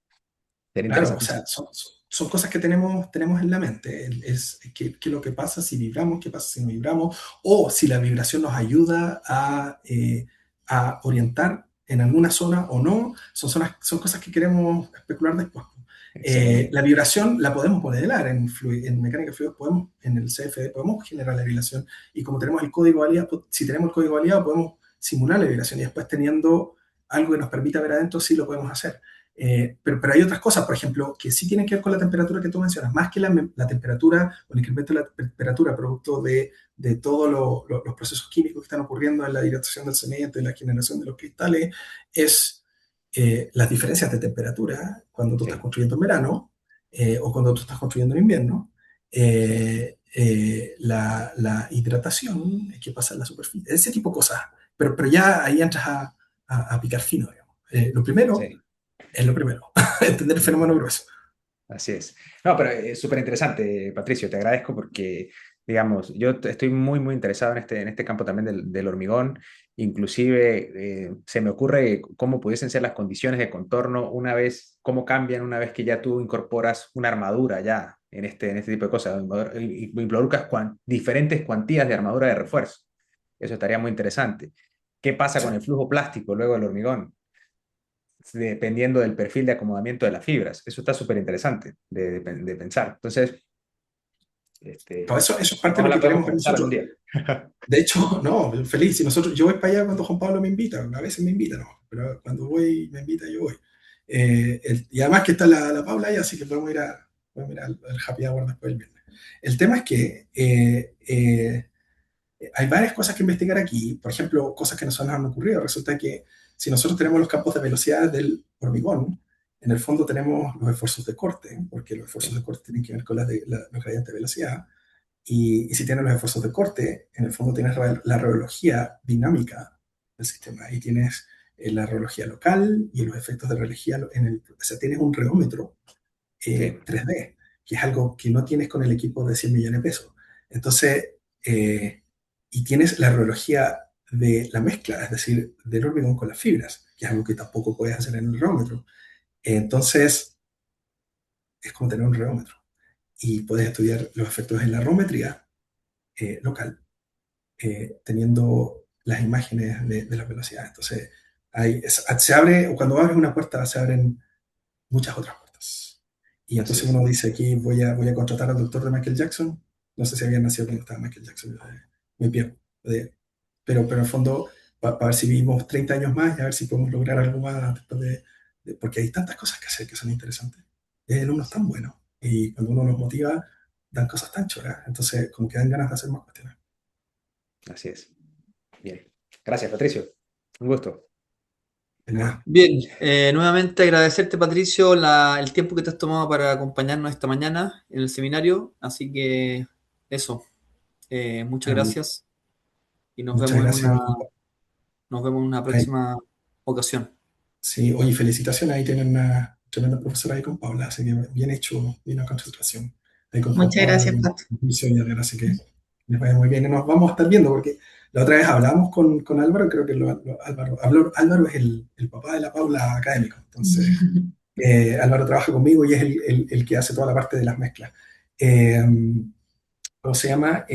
Sería claro, o sea, interesantísimo. son cosas que tenemos en la mente. Es qué lo que pasa si vibramos, qué pasa si no vibramos, o si la vibración nos ayuda a orientar en alguna zona o no. Son cosas que queremos especular después. Excelente. La vibración la podemos modelar en mecánica de fluidos, en el CFD podemos generar la vibración, y como tenemos el código validado, si tenemos el código validado podemos simular la vibración, y después teniendo algo que nos permita ver adentro, sí lo podemos hacer. Pero hay otras cosas, por ejemplo, que sí tienen que ver con la temperatura que tú mencionas, más que la temperatura o el incremento de la temperatura producto de todos los procesos químicos que están ocurriendo en la dilatación del cemento y la generación de los cristales, es las diferencias de temperatura cuando tú estás Sí, construyendo en verano o cuando tú estás construyendo en invierno, sí, la hidratación, qué pasa en la superficie, ese tipo de cosas. Pero ya ahí entras a picar fino, digamos. Lo primero sí. es lo primero, entender el fenómeno grueso. Así es. No, pero es súper interesante, Patricio. Te agradezco porque digamos, yo estoy muy, muy interesado en este campo también del hormigón. Inclusive se me ocurre cómo pudiesen ser las condiciones de contorno una vez, cómo cambian una vez que ya tú incorporas una armadura ya en este tipo de cosas. Involucras diferentes cuantías de armadura de refuerzo. Eso estaría muy interesante. ¿Qué pasa con el flujo plástico luego del hormigón? Dependiendo del perfil de acomodamiento de las fibras. Eso está súper interesante de pensar. Entonces, Pero eso es parte de lo ojalá que podamos queremos ver conversar algún nosotros. día. De hecho, no, feliz. Si nosotros, yo voy para allá cuando Juan Pablo me invita, a veces me invita, no, pero cuando voy, me invita, yo voy. Y además que está la Paula ahí, así que podemos ir al Happy Hour después del viernes. El tema es que hay varias cosas que investigar aquí. Por ejemplo, cosas que nos han ocurrido. Resulta que si nosotros tenemos los campos de velocidad del hormigón, en el fondo tenemos los esfuerzos de corte, porque los esfuerzos de corte tienen que ver con los gradientes de velocidad. Y si tienes los esfuerzos de corte, en el fondo tienes la radiología dinámica del sistema. Ahí tienes la radiología local y los efectos de radiología o sea, tienes un reómetro Sí, 3D, que es algo que no tienes con el equipo de 100 millones de pesos. Entonces, y tienes la radiología de la mezcla, es decir, del hormigón con las fibras, que es algo que tampoco puedes hacer en el reómetro. Entonces, es como tener un reómetro. Y puedes estudiar los efectos en la rometría local, teniendo las imágenes de las velocidades. Entonces, se abre, o cuando abres una puerta, se abren muchas otras puertas. Y así entonces es. uno dice aquí, voy a contratar al doctor de Michael Jackson. No sé si había nacido cuando estaba Michael Jackson, me pierdo. Pero en el fondo, para ver si vivimos 30 años más y a ver si podemos lograr algo más después porque hay tantas cosas que hacer que son interesantes. Y hay alumnos tan buenos. Y cuando uno los motiva, dan cosas tan choras. Entonces, como que dan ganas de hacer más cuestiones. Así es. Bien. Gracias, Patricio. Un gusto. De nada. Bien, nuevamente agradecerte, Patricio, el tiempo que te has tomado para acompañarnos esta mañana en el seminario. Así que eso, muchas gracias y Muchas gracias. nos vemos en una Ay, próxima ocasión. sí, oye, felicitaciones. Ahí tienen una tremenda profesora ahí con Paula, así que bien hecho, bien a concentración. Ahí con Juan Muchas Pablo, gracias, con Pato. Mauricio y Adrián, así que les vaya muy bien. Y nos vamos a estar viendo, porque la otra vez hablamos con Álvaro, creo que Álvaro es el papá de la Paula académico. Entonces, Álvaro trabaja conmigo y es el que hace toda la parte de las mezclas. Eh, ¿Cómo se llama?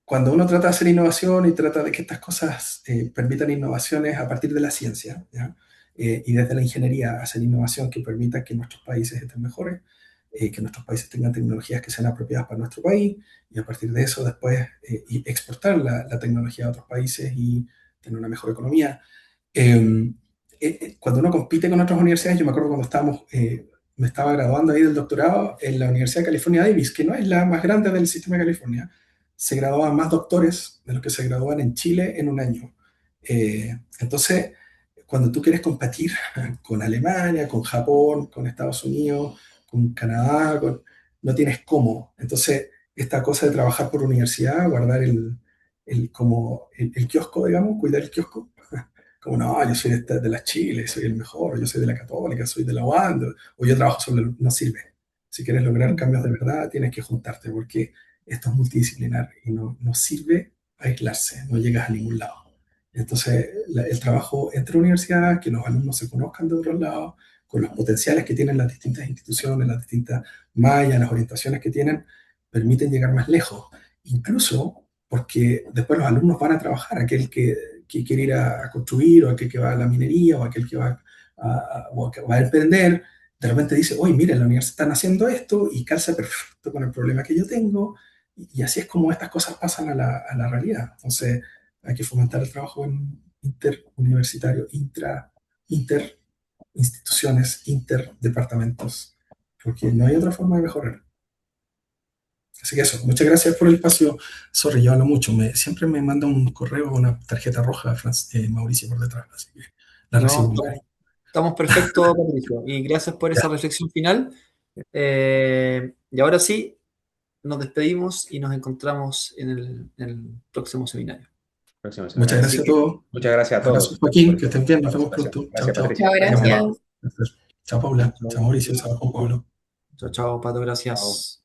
Cuando uno trata de hacer innovación y trata de que estas cosas permitan innovaciones a partir de la ciencia, ¿ya? Y desde la ingeniería hacer innovación que permita que nuestros países estén mejores, que nuestros países tengan tecnologías que sean apropiadas para nuestro país, y a partir de eso después y exportar la tecnología a otros países y tener una mejor economía. Eh, Cuando uno compite con otras universidades, yo me acuerdo cuando me estaba graduando ahí del doctorado en la Universidad de California Davis, que no es la más grande del sistema de California, se graduaban más doctores de los que se gradúan en Chile en un año. Entonces, cuando tú quieres competir con Alemania, con Japón, con Estados Unidos, con Canadá, no tienes cómo. Entonces, esta cosa de trabajar por universidad, guardar como el kiosco, digamos, cuidar el kiosco, como no, yo soy de las Chile, soy el mejor, yo soy de la Católica, soy de la UAND, o yo trabajo sobre no sirve. Si quieres lograr cambios de verdad, tienes que juntarte, porque esto es multidisciplinar y no sirve aislarse, no llegas a ningún lado. Entonces, el trabajo entre universidades, que los alumnos se conozcan de otros lados, con los potenciales que tienen las distintas instituciones, las distintas mallas, las orientaciones que tienen, permiten llegar más lejos. Incluso porque después los alumnos van a trabajar, aquel que quiere ir a construir, o aquel que va a la minería, o aquel que o que va a emprender, de repente dice, oye, mira, en la universidad están haciendo esto y calza perfecto con el problema que yo tengo, y así es como estas cosas pasan a la realidad. Entonces, hay que fomentar el trabajo interuniversitario, interinstituciones, interdepartamentos, porque no hay otra forma de mejorar. Así que eso, muchas gracias por el espacio. Sorry, yo hablo mucho. Siempre me manda un correo, una tarjeta roja, Mauricio, por detrás, así que la recibo No, con cariño. estamos perfectos, Patricio, y gracias por esa Ya, reflexión final. Y ahora sí, nos despedimos y nos encontramos en el próximo seminario. Próxima semana. muchas Así gracias a que todos. muchas gracias a Abrazo, todos Joaquín, por que estén bien, la nos vemos participación. pronto. Chao, Gracias, chao. Patricio. Chao, Gracias, Nos Juan vemos. Pablo. gracias. Chao, Paula. Chao, Chao, Mauricio. Chao, Juan chao, Pablo. chao, Pato, Chao. gracias.